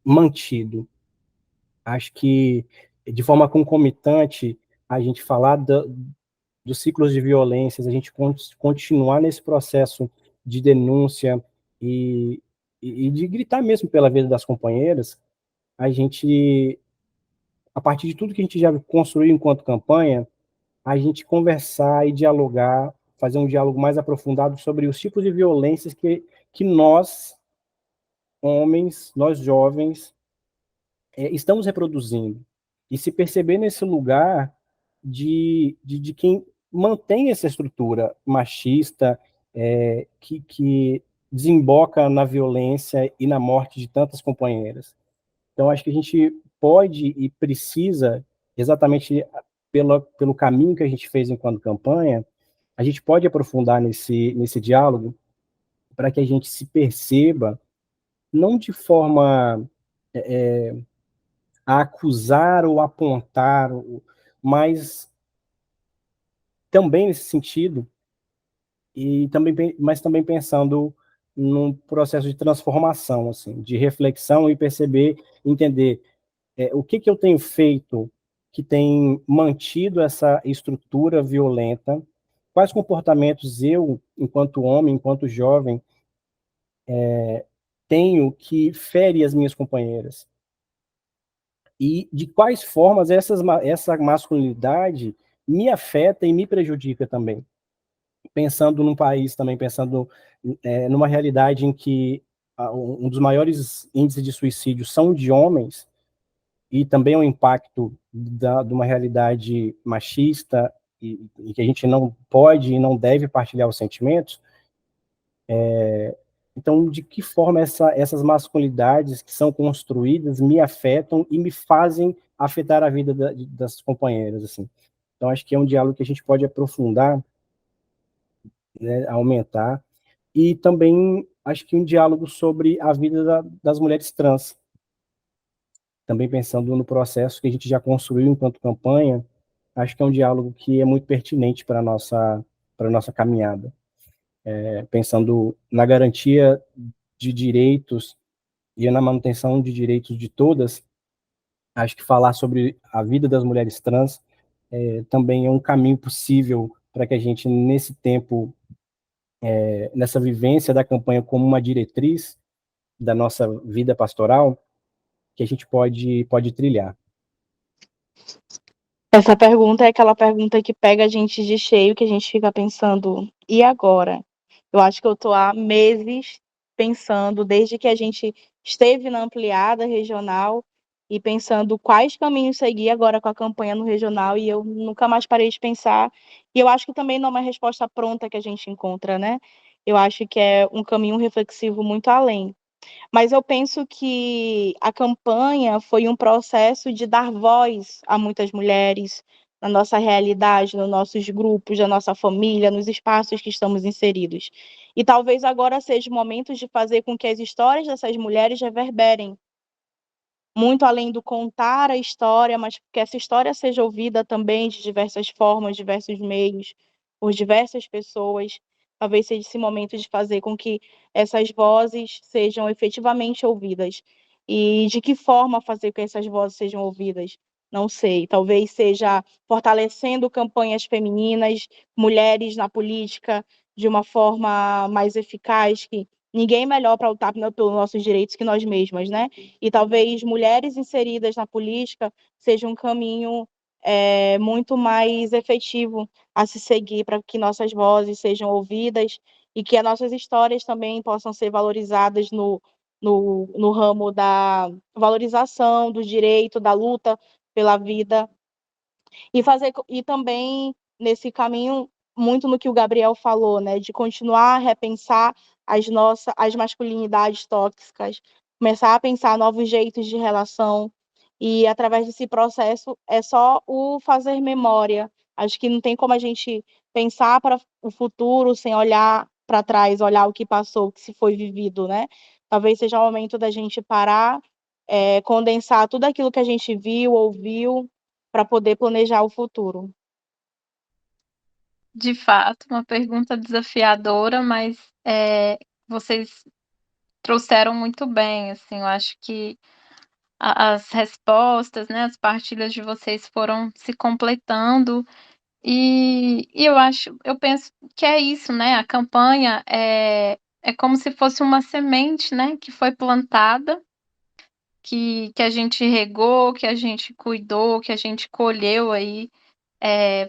mantido. Acho que, de forma concomitante, a gente falar dos ciclos de violências, a gente continuar nesse processo de denúncia e de gritar mesmo pela vida das companheiras, a gente, a partir de tudo que a gente já construiu enquanto campanha, a gente conversar e dialogar, fazer um diálogo mais aprofundado sobre os tipos de violências que nós, homens, nós jovens, estamos reproduzindo. E se perceber nesse lugar de quem mantém essa estrutura machista, que desemboca na violência e na morte de tantas companheiras. Então, acho que a gente pode e precisa, exatamente pelo caminho que a gente fez enquanto campanha, a gente pode aprofundar nesse diálogo para que a gente se perceba, não de forma a acusar ou apontar, mas também nesse sentido, mas também pensando num processo de transformação, assim, de reflexão e perceber, entender o que eu tenho feito que tem mantido essa estrutura violenta, quais comportamentos eu, enquanto homem, enquanto jovem, tenho que fere as minhas companheiras, e de quais formas essa masculinidade me afeta e me prejudica também. Pensando num país também, pensando numa realidade em que um dos maiores índices de suicídio são de homens, e também o impacto de uma realidade machista, e que a gente não pode e não deve partilhar os sentimentos. Então, de que forma essas masculinidades que são construídas me afetam e me fazem afetar a vida das companheiras, assim. Então, acho que é um diálogo que a gente pode aprofundar, né, aumentar, e também acho que um diálogo sobre a vida das mulheres trans, também pensando no processo que a gente já construiu enquanto campanha, acho que é um diálogo que é muito pertinente para a nossa caminhada, pensando na garantia de direitos e na manutenção de direitos de todas. Acho que falar sobre a vida das mulheres trans também é um caminho possível para que a gente, nesse tempo, nessa vivência da campanha como uma diretriz da nossa vida pastoral, que a gente pode trilhar. Essa pergunta é aquela pergunta que pega a gente de cheio, que a gente fica pensando, e agora? Eu acho que eu estou há meses pensando, desde que a gente esteve na ampliada regional, e pensando quais caminhos seguir agora com a campanha no regional, e eu nunca mais parei de pensar. E eu acho que também não é uma resposta pronta que a gente encontra, né? Eu acho que é um caminho reflexivo muito além. Mas eu penso que a campanha foi um processo de dar voz a muitas mulheres, na nossa realidade, nos nossos grupos, na nossa família, nos espaços que estamos inseridos. E talvez agora seja o momento de fazer com que as histórias dessas mulheres reverberem muito além do contar a história, mas que essa história seja ouvida também de diversas formas, diversos meios, por diversas pessoas. Talvez seja esse momento de fazer com que essas vozes sejam efetivamente ouvidas. E de que forma fazer com que essas vozes sejam ouvidas? Não sei. Talvez seja fortalecendo campanhas femininas, mulheres na política, de uma forma mais eficaz, que ninguém é melhor para lutar pelos nossos direitos que nós mesmas, né? E talvez mulheres inseridas na política seja um caminho muito mais efetivo a se seguir para que nossas vozes sejam ouvidas e que as nossas histórias também possam ser valorizadas no ramo da valorização do direito, da luta pela vida e também nesse caminho muito no que o Gabriel falou, né, de continuar a repensar as masculinidades tóxicas, começar a pensar novos jeitos de relação e através desse processo é só o fazer memória. Acho que não tem como a gente pensar para o futuro sem olhar para trás, olhar o que passou, o que se foi vivido, né? Talvez seja o momento da gente parar, condensar tudo aquilo que a gente viu, ouviu, para poder planejar o futuro. De fato, uma pergunta desafiadora, mas vocês trouxeram muito bem, assim, eu acho que as respostas, né, as partilhas de vocês foram se completando e eu penso que é isso, né, a campanha é como se fosse uma semente, né, que foi plantada, que a gente regou, que a gente cuidou, que a gente colheu aí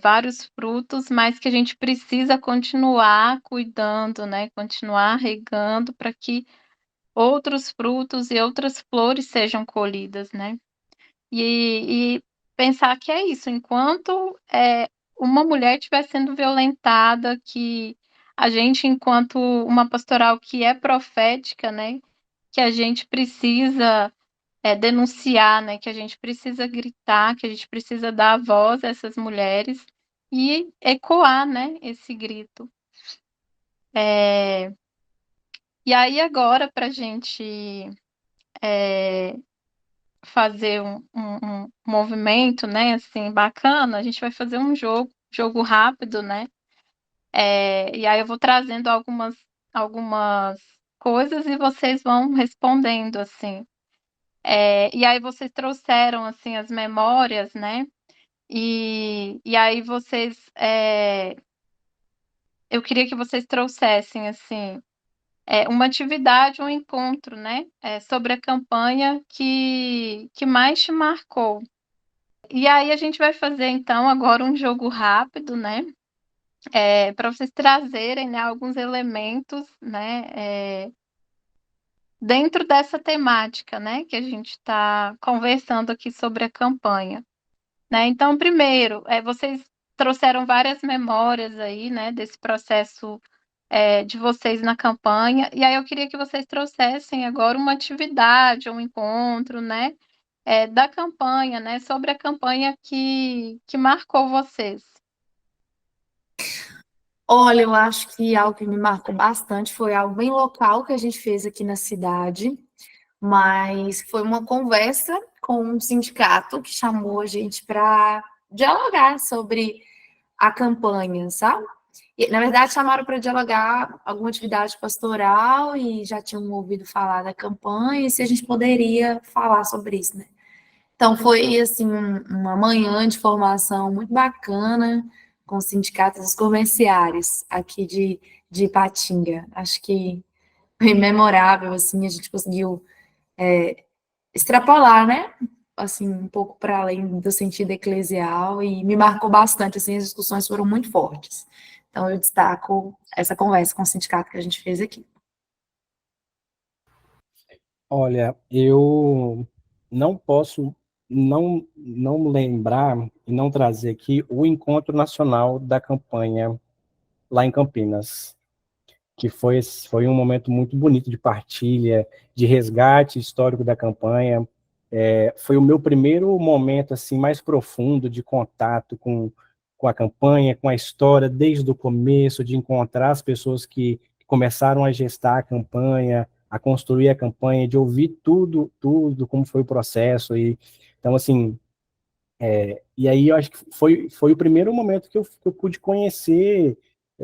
vários frutos, mas que a gente precisa continuar cuidando, né, continuar regando para que outros frutos e outras flores sejam colhidas, né. E pensar que é isso, enquanto, uma mulher estiver sendo violentada, que a gente enquanto uma pastoral que é profética, né, que a gente precisa, denunciar, né, que a gente precisa gritar, que a gente precisa dar voz a essas mulheres e ecoar, né, esse grito. E aí agora pra gente, fazer um movimento, né, assim, bacana, a gente vai fazer um jogo rápido, né, e aí eu vou trazendo algumas coisas e vocês vão respondendo, assim. E aí vocês trouxeram, assim, as memórias, né, e aí vocês, eu queria que vocês trouxessem, assim, uma atividade, um encontro, né, sobre a campanha que mais te marcou. E aí a gente vai fazer então agora um jogo rápido, né, pra vocês trazerem, né, alguns elementos, né, dentro dessa temática, né, que a gente está conversando aqui sobre a campanha, né. Então primeiro, vocês trouxeram várias memórias aí, né, desse processo, de vocês na campanha, e aí eu queria que vocês trouxessem agora uma atividade, um encontro, né, da campanha, né, sobre a campanha que marcou vocês. Olha, eu acho que algo que me marcou bastante foi algo bem local que a gente fez aqui na cidade, mas foi uma conversa com um sindicato que chamou a gente para dialogar sobre a campanha, sabe? E, na verdade, chamaram para dialogar alguma atividade pastoral e já tinham ouvido falar da campanha e se a gente poderia falar sobre isso, né? Então, foi, assim, uma manhã de formação muito bacana com os sindicatos comerciários aqui de Ipatinga. Acho que foi memorável, assim, a gente conseguiu extrapolar, né? Assim, um pouco para além do sentido eclesial e me marcou bastante, assim, as discussões foram muito fortes. Então, eu destaco essa conversa com o sindicato que a gente fez aqui. Olha, eu não posso não lembrar e não trazer aqui o encontro nacional da campanha lá em Campinas, que foi um momento muito bonito de partilha, de resgate histórico da campanha. Foi o meu primeiro momento assim mais profundo de contato com a campanha, com a história, desde o começo, de encontrar as pessoas que começaram a gestar a campanha, a construir a campanha, de ouvir tudo, como foi o processo. Então, assim, e aí eu acho que foi o primeiro momento que eu pude conhecer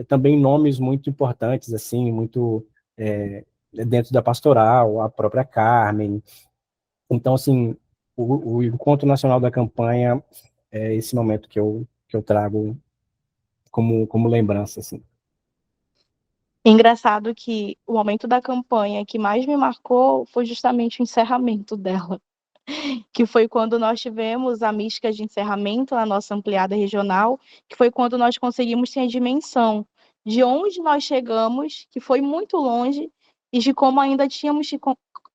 também nomes muito importantes, assim, muito dentro da pastoral, a própria Carmen. Então, assim, o Encontro Nacional da Campanha é esse momento que eu trago como lembrança, assim. Engraçado que o momento da campanha que mais me marcou foi justamente o encerramento dela, que foi quando nós tivemos a mística de encerramento na nossa ampliada regional, que foi quando nós conseguimos ter a dimensão de onde nós chegamos, que foi muito longe, e de como ainda tínhamos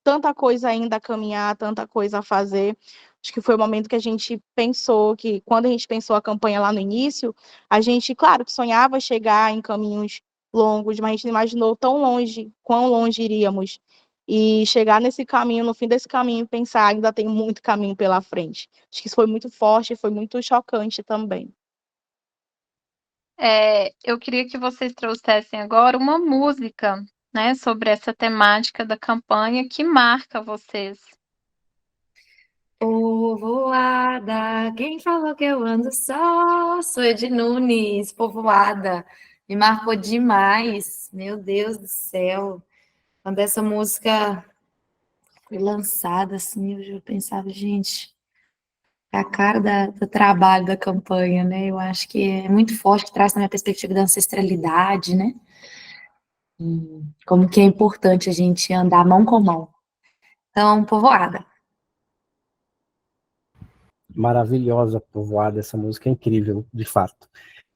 tanta coisa ainda a caminhar, tanta coisa a fazer. Acho que foi o momento que a gente pensou que, quando a gente pensou a campanha lá no início, a gente, claro, que sonhava chegar em caminhos longos, mas a gente não imaginou tão longe, quão longe iríamos. E chegar nesse caminho, no fim desse caminho, pensar, ainda tem muito caminho pela frente. Acho que isso foi muito forte, foi muito chocante também. Eu queria que vocês trouxessem agora uma música, né, sobre essa temática da campanha que marca vocês. Povoada, quem falou que eu ando só? Sou Ed Nunes, Povoada. Me marcou demais, meu Deus do céu. Quando essa música foi lançada, assim, eu já pensava, gente, é a cara do trabalho da campanha, né? Eu acho que é muito forte, que traz também a perspectiva da ancestralidade, né? Como que é importante a gente andar mão com mão. Então, Povoada. Maravilhosa, Povoada, essa música é incrível, de fato.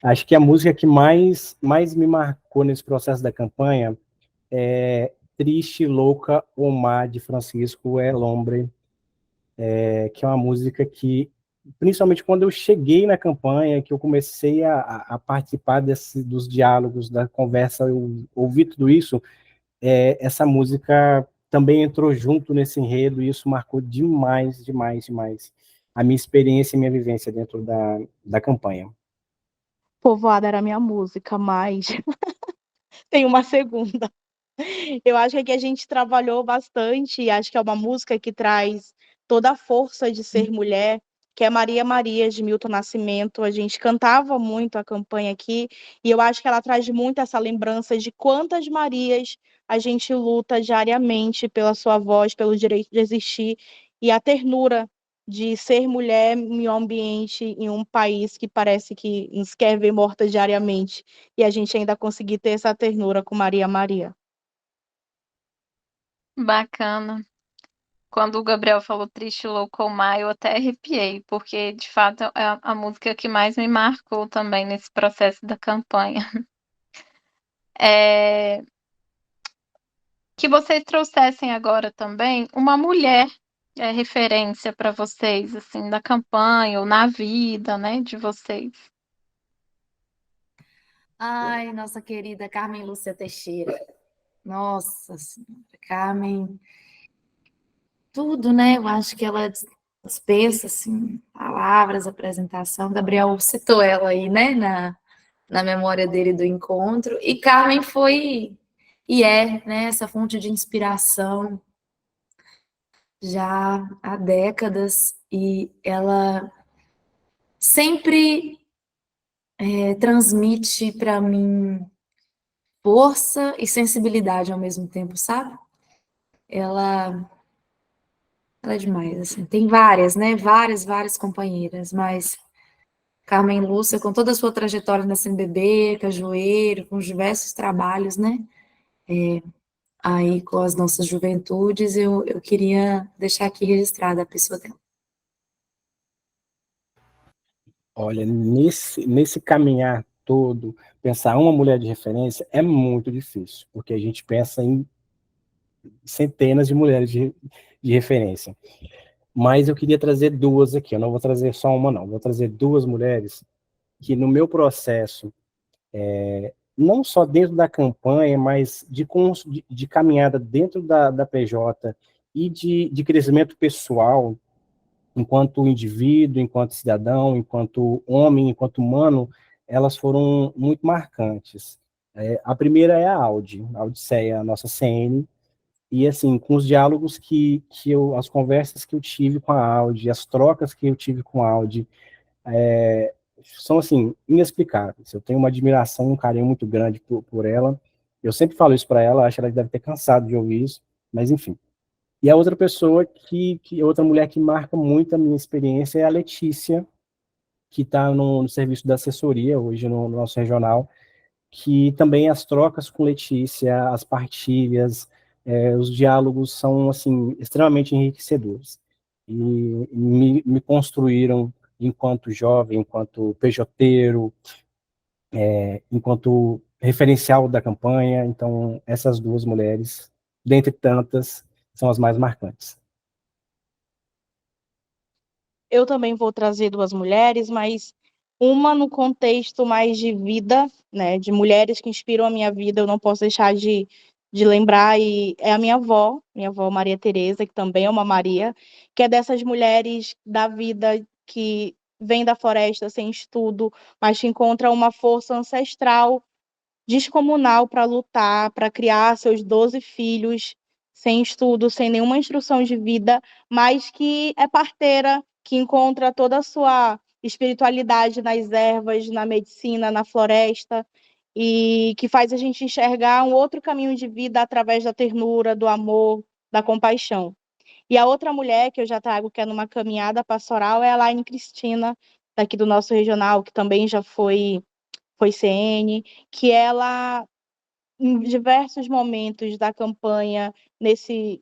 Acho que a música que mais me marcou nesse processo da campanha é Triste, Louca, O Mar, de Francisco El Hombre, que é uma música que, principalmente quando eu cheguei na campanha, que eu comecei a participar dos diálogos, da conversa, eu ouvi tudo isso, essa música também entrou junto nesse enredo e isso marcou demais, demais, demais a minha experiência e minha vivência dentro da campanha. Povoada era a minha música, mas tem uma segunda. Eu acho que aqui a gente trabalhou bastante, e acho que é uma música que traz toda a força de ser mulher, que é Maria Maria, de Milton Nascimento. A gente cantava muito a campanha aqui, e eu acho que ela traz muito essa lembrança de quantas Marias a gente luta diariamente pela sua voz, pelo direito de existir, e a ternura de ser mulher em um ambiente, em um país que parece que nos quer ver mortas diariamente, e a gente ainda conseguir ter essa ternura com Maria Maria. Bacana. Quando o Gabriel falou Triste, Louco, Mar, eu até arrepiei, porque de fato é a música que mais me marcou também nesse processo da campanha. É, que vocês trouxessem agora também uma mulher referência para vocês, assim, da campanha ou na vida, né, de vocês. Ai, nossa querida Carmen Lúcia Teixeira. Nossa Senhora, Carmen, tudo, né? Eu acho que ela dispensa, assim, palavras, apresentação. Gabriel citou ela aí, né, na memória dele do encontro. E Carmen foi e é, né, essa fonte de inspiração já há décadas. E ela sempre transmite para mim força e sensibilidade ao mesmo tempo, sabe? Ela Ela é demais, assim. Tem várias, né? Várias companheiras, mas Carmen Lúcia, com toda a sua trajetória na CNBB, Cajueiro, com os diversos trabalhos, né? Aí com as nossas juventudes, eu queria deixar aqui registrada a pessoa dela. Olha, nesse caminhar todo, pensar uma mulher de referência é muito difícil, porque a gente pensa em centenas de mulheres de referência. Mas eu queria trazer duas aqui, eu não vou trazer só uma, não. Vou trazer duas mulheres que, no meu processo, não só dentro da campanha, mas de caminhada dentro da PJ e de crescimento pessoal, enquanto indivíduo, enquanto cidadão, enquanto homem, enquanto humano, elas foram muito marcantes. A primeira é a Odisseia, a nossa CN, e assim, com os diálogos as conversas que eu tive com a Audi, as trocas que eu tive com a Audi, são assim, inexplicáveis. Eu tenho uma admiração, um carinho muito grande por ela. Eu sempre falo isso para ela, acho que ela deve ter cansado de ouvir isso, mas enfim. E a outra pessoa outra mulher que marca muito a minha experiência é a Letícia, que está no serviço da assessoria hoje no nosso regional, que também as trocas com Letícia, as partilhas, os diálogos são assim extremamente enriquecedores e me construíram enquanto jovem, enquanto pejoteiro, enquanto referencial da campanha. Então essas duas mulheres, dentre tantas, são as mais marcantes. Eu também vou trazer duas mulheres, mas uma no contexto mais de vida, né, de mulheres que inspiram a minha vida, eu não posso deixar de lembrar, e é a minha avó Maria Tereza, que também é uma Maria, que é dessas mulheres da vida que vem da floresta sem estudo, mas que encontra uma força ancestral descomunal para lutar, para criar seus 12 filhos sem estudo, sem nenhuma instrução de vida, mas que é parteira, que encontra toda a sua espiritualidade nas ervas, na medicina, na floresta, e que faz a gente enxergar um outro caminho de vida através da ternura, do amor, da compaixão. E a outra mulher que eu já trago, que é numa caminhada pastoral, é a Laine Cristina, daqui do nosso regional, que também já foi CN, que ela, em diversos momentos da campanha,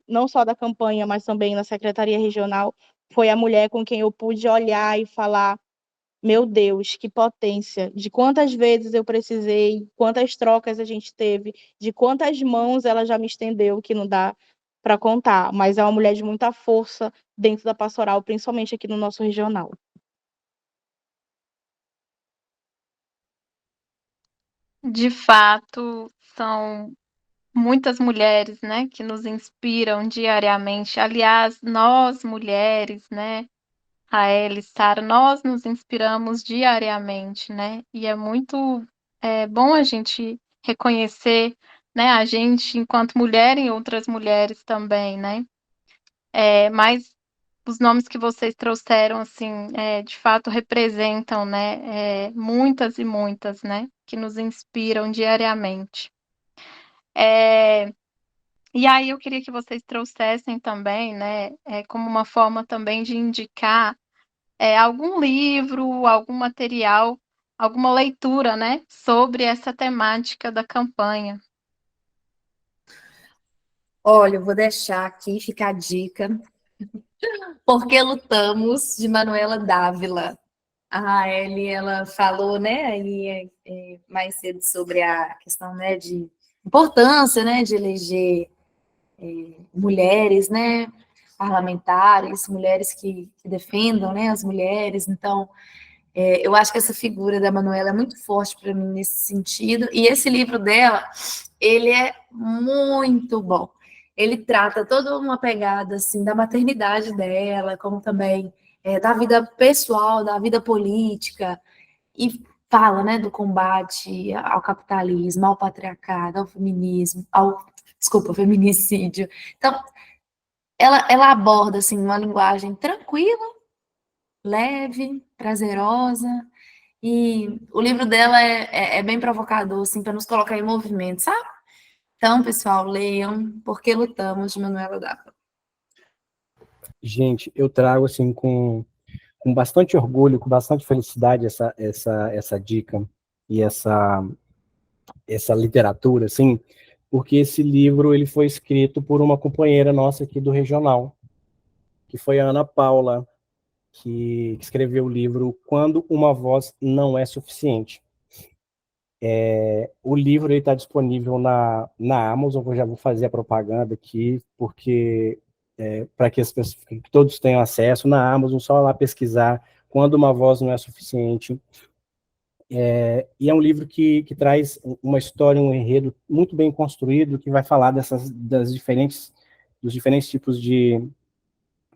não só da campanha, mas também na Secretaria Regional, foi a mulher com quem eu pude olhar e falar: meu Deus, que potência! De quantas vezes eu precisei, quantas trocas a gente teve, de quantas mãos ela já me estendeu, que não dá para contar. Mas é uma mulher de muita força dentro da pastoral, principalmente aqui no nosso regional. De fato, são muitas mulheres, né, que nos inspiram diariamente. Aliás, nós mulheres, né, Raeli, Sara, nós nos inspiramos diariamente, né? E é muito bom a gente reconhecer, né, a gente enquanto mulher e outras mulheres também, né? Mas os nomes que vocês trouxeram, assim, de fato representam, né, muitas e muitas, né, que nos inspiram diariamente. E aí eu queria que vocês trouxessem também, né, como uma forma também de indicar algum livro, algum material, alguma leitura, né, sobre essa temática da campanha. Olha, eu vou deixar aqui, fica a dica. Porque Lutamos, de Manuela Dávila. A Raeli, ela falou, né, aí mais cedo sobre a questão, né, de importância, né, de eleger mulheres, né, parlamentares, mulheres que defendam, né, as mulheres. Então, eu acho que essa figura da Manuela é muito forte para mim nesse sentido. E esse livro dela, ele é muito bom. Ele trata toda uma pegada assim da maternidade dela, como também da vida pessoal, da vida política, e fala, né, do combate ao capitalismo, ao patriarcado, ao feminismo, desculpa, feminicídio. Então, ela aborda assim uma linguagem tranquila, leve, prazerosa, e o livro dela é bem provocador, assim, para nos colocar em movimento, sabe? Então, pessoal, leiam Porque Lutamos, de Manuela Dávila. Gente, eu trago assim com bastante orgulho, com bastante felicidade essa dica e essa literatura, assim, porque esse livro ele foi escrito por uma companheira nossa aqui do regional, que foi a Ana Paula, que escreveu o livro Quando uma Voz Não é Suficiente. O livro está disponível na Amazon, eu já vou fazer a propaganda aqui, porque para que as pessoas, que todos tenham acesso na Amazon, só lá pesquisar Quando uma Voz Não é Suficiente. E é um livro que traz uma história, um enredo muito bem construído, que vai falar das diferentes dos diferentes tipos de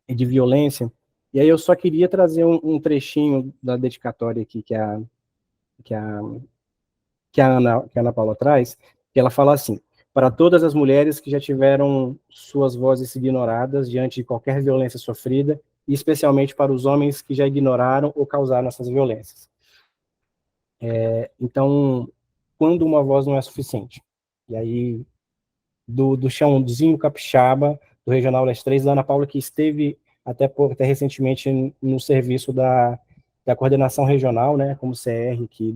violência. E aí eu só queria trazer um trechinho da dedicatória aqui que a, que a Ana Paula traz, que ela fala assim: para todas as mulheres que já tiveram suas vozes ignoradas diante de qualquer violência sofrida, e especialmente para os homens que já ignoraram ou causaram essas violências. Então, quando uma voz não é suficiente, e aí do chãozinho capixaba, do Regional Leste 3, da Ana Paula, que esteve até recentemente no serviço da coordenação regional, né, como CR aqui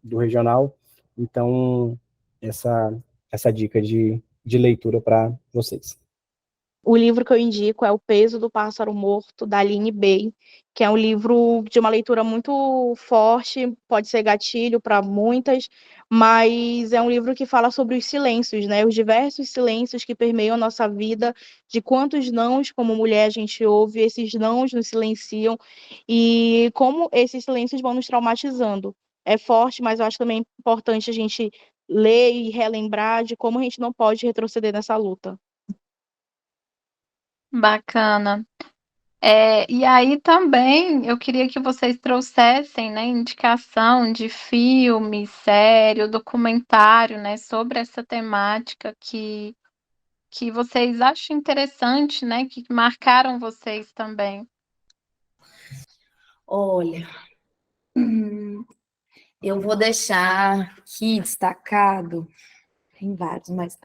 do regional. Então, essa dica de leitura para vocês. O livro que eu indico é O Peso do Pássaro Morto, da Aline Bey, que é um livro de uma leitura muito forte, pode ser gatilho para muitas, mas é um livro que fala sobre os silêncios, né? Os diversos silêncios que permeiam a nossa vida, de quantos nãos, como mulher, a gente ouve, esses nãos nos silenciam, e como esses silêncios vão nos traumatizando. É forte, mas eu acho também importante a gente ler e relembrar de como a gente não pode retroceder nessa luta. Bacana. E aí também eu queria que vocês trouxessem, né, indicação de filme, série, ou documentário, né, sobre essa temática que vocês acham interessante, né, que marcaram vocês também. Olha, eu vou deixar aqui destacado, tem vários, mas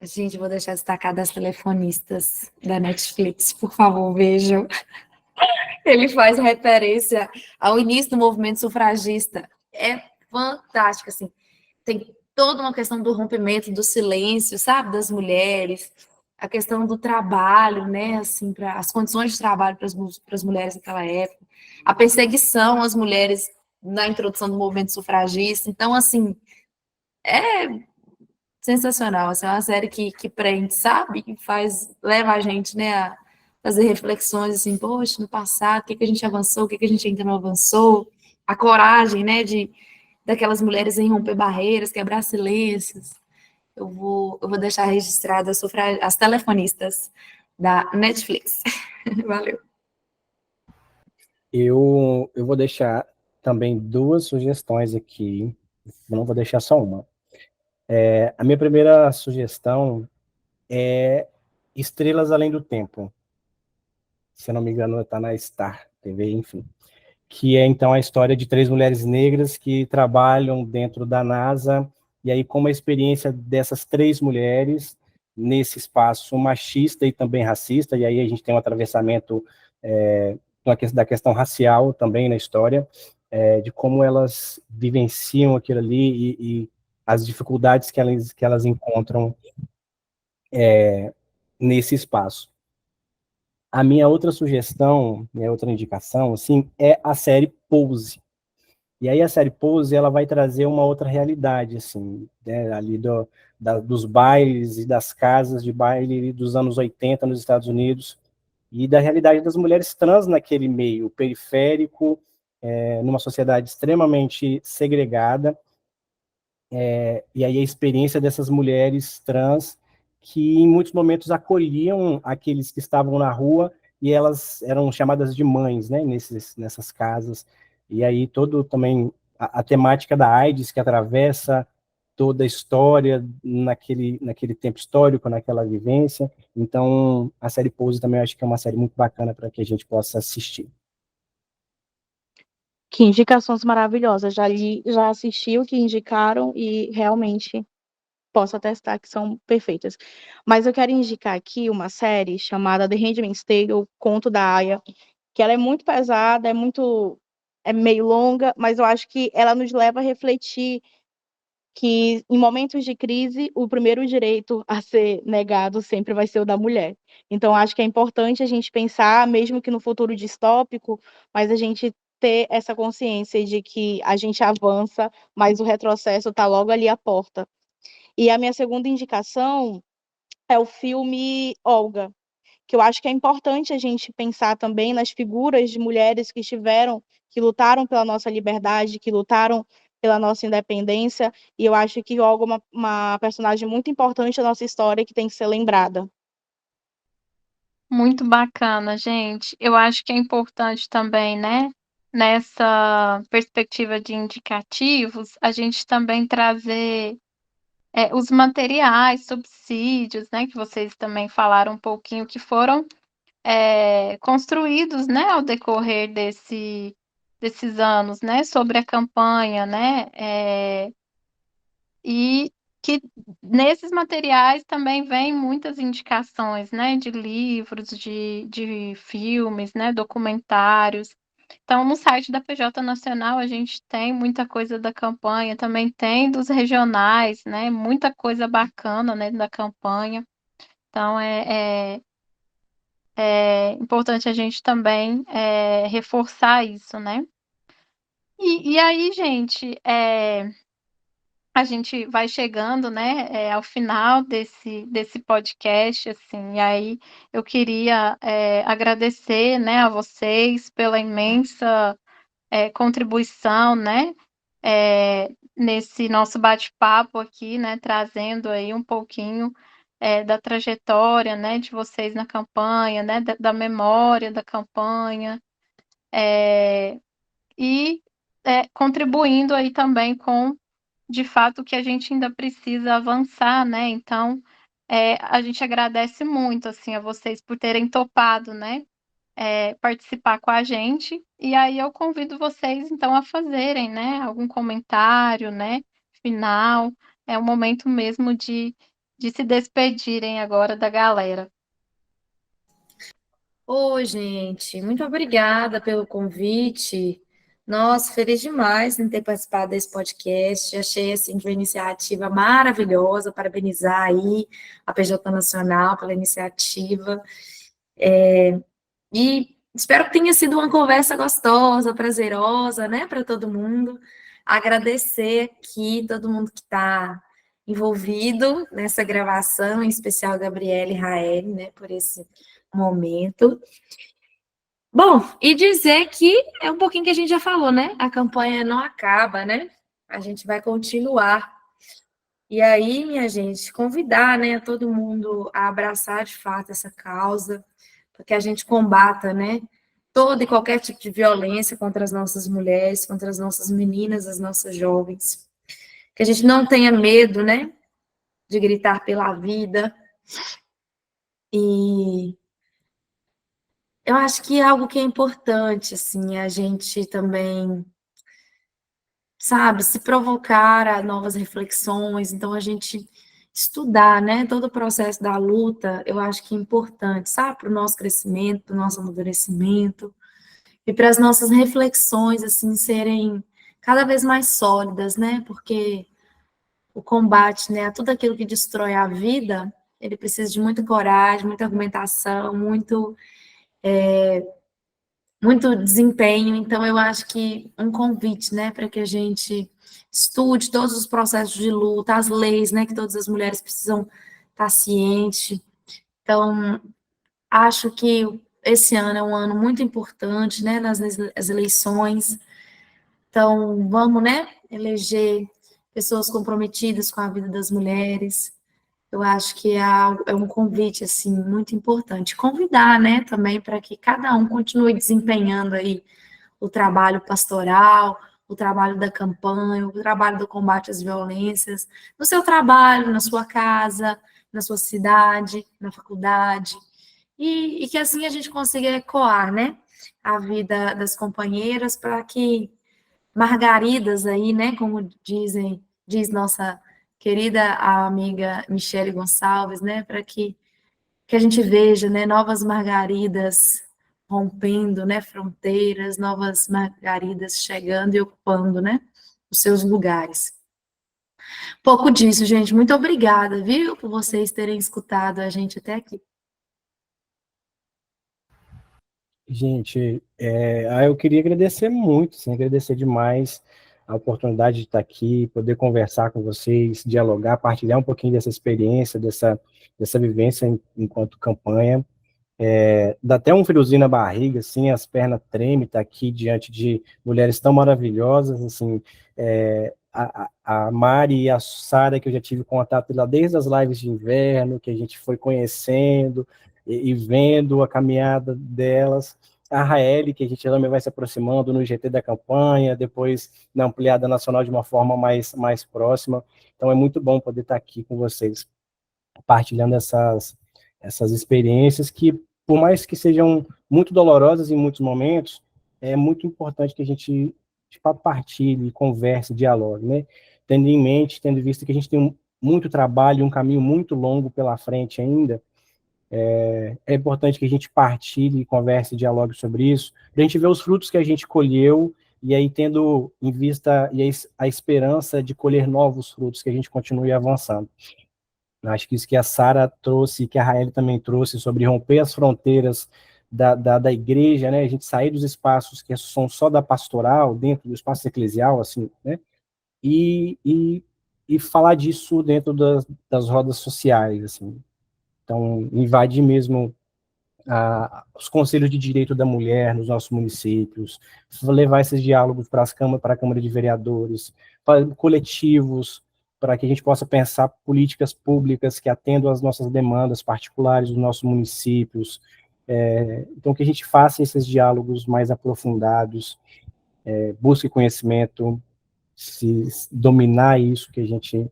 gente, eu vou deixar destacado as telefonistas da Netflix, por favor, vejam. Ele faz referência ao início do movimento sufragista. É fantástico, assim. Tem toda uma questão do rompimento do silêncio, sabe, das mulheres, a questão do trabalho, né, assim, as condições de trabalho para as mulheres naquela época, a perseguição às mulheres na introdução do movimento sufragista. Então, assim, é sensacional, assim, é uma série que prende, sabe, que leva a gente, né, a fazer reflexões, assim, poxa, no passado, o que a gente avançou, o que a gente ainda não avançou, a coragem, né, daquelas mulheres em romper barreiras, quebrar silêncios. Eu vou deixar registrado as telefonistas da Netflix. Valeu. Eu vou deixar também duas sugestões aqui, eu não vou deixar só uma. A minha primeira sugestão é Estrelas Além do Tempo. Se eu não me engano, está na Star TV, enfim. Que é, então, a história de 3 mulheres negras que trabalham dentro da NASA, e aí como a experiência dessas 3 mulheres nesse espaço machista e também racista, e aí a gente tem um atravessamento da questão racial também na história, de como elas vivenciam aquilo ali e as dificuldades que elas encontram nesse espaço. A minha outra sugestão, minha outra indicação, assim, é a série Pose. E aí a série Pose, ela vai trazer uma outra realidade, assim, né, ali dos bailes e das casas de baile dos anos 80 nos Estados Unidos, e da realidade das mulheres trans naquele meio periférico, numa sociedade extremamente segregada, e aí a experiência dessas mulheres trans que em muitos momentos acolhiam aqueles que estavam na rua e elas eram chamadas de mães, né, nessas casas. E aí todo também a temática da AIDS que atravessa toda a história naquele tempo histórico, naquela vivência. Então, a série Pose também eu acho que é uma série muito bacana para que a gente possa assistir. Que indicações maravilhosas. Já li, já assisti o que indicaram e realmente posso atestar que são perfeitas. Mas eu quero indicar aqui uma série chamada The Handmaid's Tale, o Conto da Aia, que ela é muito pesada, é meio longa, mas eu acho que ela nos leva a refletir que em momentos de crise, o primeiro direito a ser negado sempre vai ser o da mulher. Então, acho que é importante a gente pensar, mesmo que no futuro distópico, mas a gente ter essa consciência de que a gente avança, mas o retrocesso está logo ali à porta. E a minha segunda indicação é o filme Olga, que eu acho que é importante a gente pensar também nas figuras de mulheres que lutaram pela nossa liberdade, que lutaram pela nossa independência, e eu acho que Olga é uma personagem muito importante da nossa história que tem que ser lembrada. Muito bacana, gente. Eu acho que é importante também, né, nessa perspectiva de indicativos, a gente também trazer, os materiais, subsídios, né, que vocês também falaram um pouquinho, que foram, construídos, né, ao decorrer desses anos, né, sobre a campanha, né, e que nesses materiais também vem muitas indicações, né, de livros, de filmes, né, documentários. Então, no site da PJ Nacional, a gente tem muita coisa da campanha, também tem dos regionais, né, muita coisa bacana, né, da campanha. Então, é importante a gente também, reforçar isso, né. E aí, gente, a gente vai chegando, né, ao final desse podcast, assim, e aí eu queria, agradecer, né, a vocês pela imensa, contribuição, né, nesse nosso bate-papo aqui, né, trazendo aí um pouquinho, da trajetória, né, de vocês na campanha, né, da memória da campanha, e, contribuindo aí também com, de fato, que a gente ainda precisa avançar, né, então, a gente agradece muito, assim, a vocês por terem topado, né, participar com a gente, e aí eu convido vocês, então, a fazerem, né, algum comentário, né, final, é o momento mesmo de se despedirem agora da galera. Ô, gente, muito obrigada pelo convite. Nossa, feliz demais em ter participado desse podcast. Achei assim uma iniciativa maravilhosa. Parabenizar aí a PJ Nacional pela iniciativa. E espero que tenha sido uma conversa gostosa, prazerosa, né, para todo mundo. Agradecer aqui todo mundo que está envolvido nessa gravação, em especial a Gabriela e Raeli, né, por esse momento. Bom, e dizer que é um pouquinho que a gente já falou, né? A campanha não acaba, né? A gente vai continuar. E aí, minha gente, convidar, né, todo mundo a abraçar de fato essa causa, para que a gente combata, né, todo e qualquer tipo de violência contra as nossas mulheres, contra as nossas meninas, as nossas jovens. Que a gente não tenha medo, né, de gritar pela vida. E eu acho que é algo que é importante, assim, a gente também, sabe, se provocar a novas reflexões, então a gente estudar, né, todo o processo da luta, eu acho que é importante, sabe, para o nosso crescimento, para o nosso amadurecimento, e para as nossas reflexões, assim, serem cada vez mais sólidas, né, porque o combate, né, a tudo aquilo que destrói a vida, ele precisa de muita coragem, muita argumentação, muito desempenho, então eu acho que um convite, né, para que a gente estude todos os processos de luta, as leis, né, que todas as mulheres precisam estar cientes. Então, acho que esse ano é um ano muito importante, né, nas as eleições. Então, vamos, né, eleger pessoas comprometidas com a vida das mulheres. Eu acho que é um convite, assim, muito importante. Convidar, né, também para que cada um continue desempenhando aí o trabalho pastoral, o trabalho da campanha, o trabalho do combate às violências, no seu trabalho, na sua casa, na sua cidade, na faculdade, e que assim a gente consiga ecoar, né, a vida das companheiras para que margaridas aí, né, como diz nossa querida amiga Michele Gonçalves, né, para que a gente veja, né, novas margaridas rompendo, né, fronteiras, novas margaridas chegando e ocupando, né, os seus lugares. Pouco disso, gente. Muito obrigada, viu, por vocês terem escutado a gente até aqui. Gente, eu queria agradecer muito, sim, agradecer demais a oportunidade de estar aqui, poder conversar com vocês, dialogar, partilhar um pouquinho dessa experiência, dessa vivência enquanto campanha. Dá até um friozinho na barriga, assim, as pernas tremem, tá aqui diante de mulheres tão maravilhosas, assim, a Mari e a Sara, que eu já tive contato lá desde as lives de inverno, que a gente foi conhecendo e vendo a caminhada delas. A Raeli, que a gente também vai se aproximando no GT da campanha, depois na ampliada nacional de uma forma mais próxima. Então é muito bom poder estar aqui com vocês, partilhando essas experiências que, por mais que sejam muito dolorosas em muitos momentos, é muito importante que a gente, de fato, partilhe, converse, dialogue, né? Tendo em mente, tendo visto que a gente tem muito trabalho, um caminho muito longo pela frente ainda, é importante que a gente partilhe, converse, dialogue sobre isso, para a gente ver os frutos que a gente colheu, e aí tendo em vista a esperança de colher novos frutos, que a gente continue avançando. Acho que isso que a Sara trouxe, que a Raeli também trouxe, sobre romper as fronteiras da igreja, né? A gente sair dos espaços que são só da pastoral, dentro do espaço eclesial, assim, né? E falar disso dentro das rodas sociais, assim. Então, invadir mesmo os conselhos de direito da mulher nos nossos municípios, levar esses diálogos para a Câmara de Vereadores, coletivos, para que a gente possa pensar políticas públicas que atendam às nossas demandas particulares dos nossos municípios. Então, que a gente faça esses diálogos mais aprofundados, busque conhecimento, se dominar isso que a gente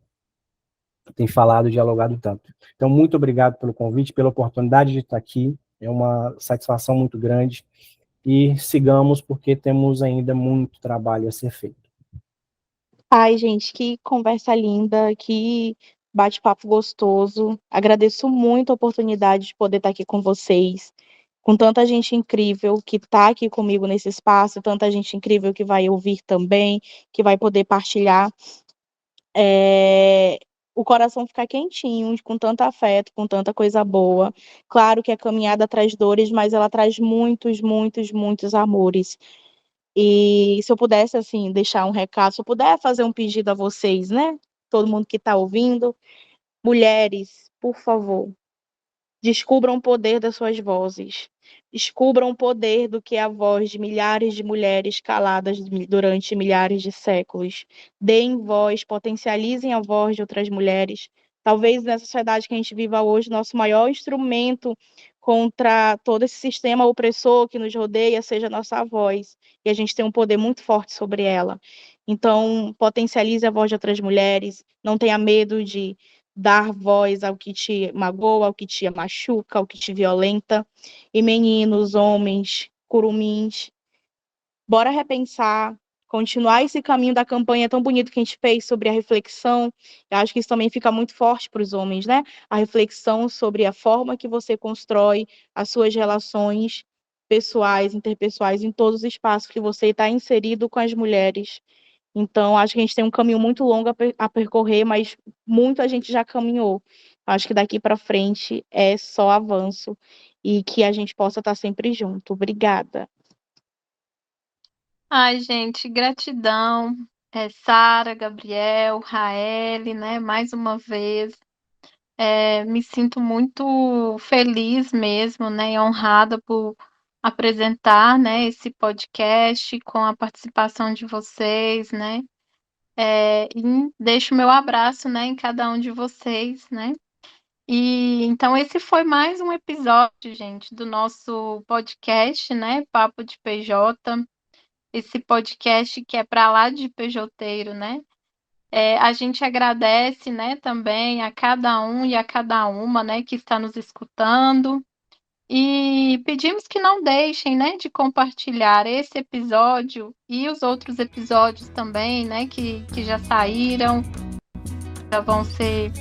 tem falado, dialogado tanto. Então, muito obrigado pelo convite, pela oportunidade de estar aqui. É uma satisfação muito grande. E sigamos, porque temos ainda muito trabalho a ser feito. Ai, gente, que conversa linda, que bate-papo gostoso. Agradeço muito a oportunidade de poder estar aqui com vocês, com tanta gente incrível que está aqui comigo nesse espaço, tanta gente incrível que vai ouvir também, que vai poder partilhar. O coração ficar quentinho, com tanto afeto, com tanta coisa boa. Claro que a caminhada traz dores, mas ela traz muitos, muitos, muitos amores. E se eu pudesse, assim, deixar um recado, se eu puder fazer um pedido a vocês, né? Todo mundo que está ouvindo, mulheres, por favor, descubram o poder das suas vozes. Descubram o poder do que é a voz de milhares de mulheres caladas durante milhares de séculos. Deem voz, potencializem a voz de outras mulheres. Talvez nessa sociedade que a gente viva hoje, nosso maior instrumento contra todo esse sistema opressor que nos rodeia seja a nossa voz. E a gente tem um poder muito forte sobre ela. Então, potencialize a voz de outras mulheres. Não tenha medo de dar voz ao que te magoa, ao que te machuca, ao que te violenta. E meninos, homens, curumins, bora repensar, continuar esse caminho da campanha tão bonito que a gente fez sobre a reflexão. Eu acho que isso também fica muito forte para os homens, né? A reflexão sobre a forma que você constrói as suas relações pessoais, interpessoais, em todos os espaços que você está inserido com as mulheres. Então, acho que a gente tem um caminho muito longo a percorrer, mas muita gente já caminhou. Acho que daqui para frente é só avanço e que a gente possa estar sempre junto. Obrigada. Ai, gente, gratidão. Sara, Gabriel, Raeli, né? Mais uma vez. Me sinto muito feliz mesmo, né? E honrada por apresentar, né, esse podcast com a participação de vocês, né? E deixo meu abraço, né, em cada um de vocês, né? E então esse foi mais um episódio, gente, do nosso podcast, né, Papo de PJ. Esse podcast que é para lá de pejoteiro, né? A gente agradece, né, também a cada um e a cada uma, né, que está nos escutando. E pedimos que não deixem, né, de compartilhar esse episódio e os outros episódios também, né, que já saíram, já vão ser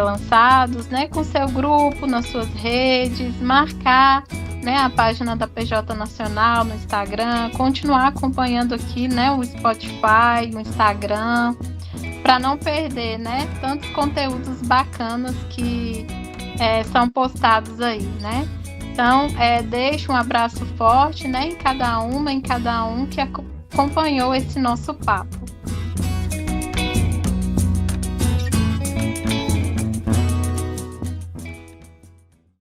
lançados, né, com seu grupo, nas suas redes, marcar, né, a página da PJ Nacional no Instagram, continuar acompanhando aqui, né, o Spotify, o Instagram, para não perder, né, tantos conteúdos bacanas que são postados aí, né. Então, deixo um abraço forte, né, em cada uma, em cada um que acompanhou esse nosso papo.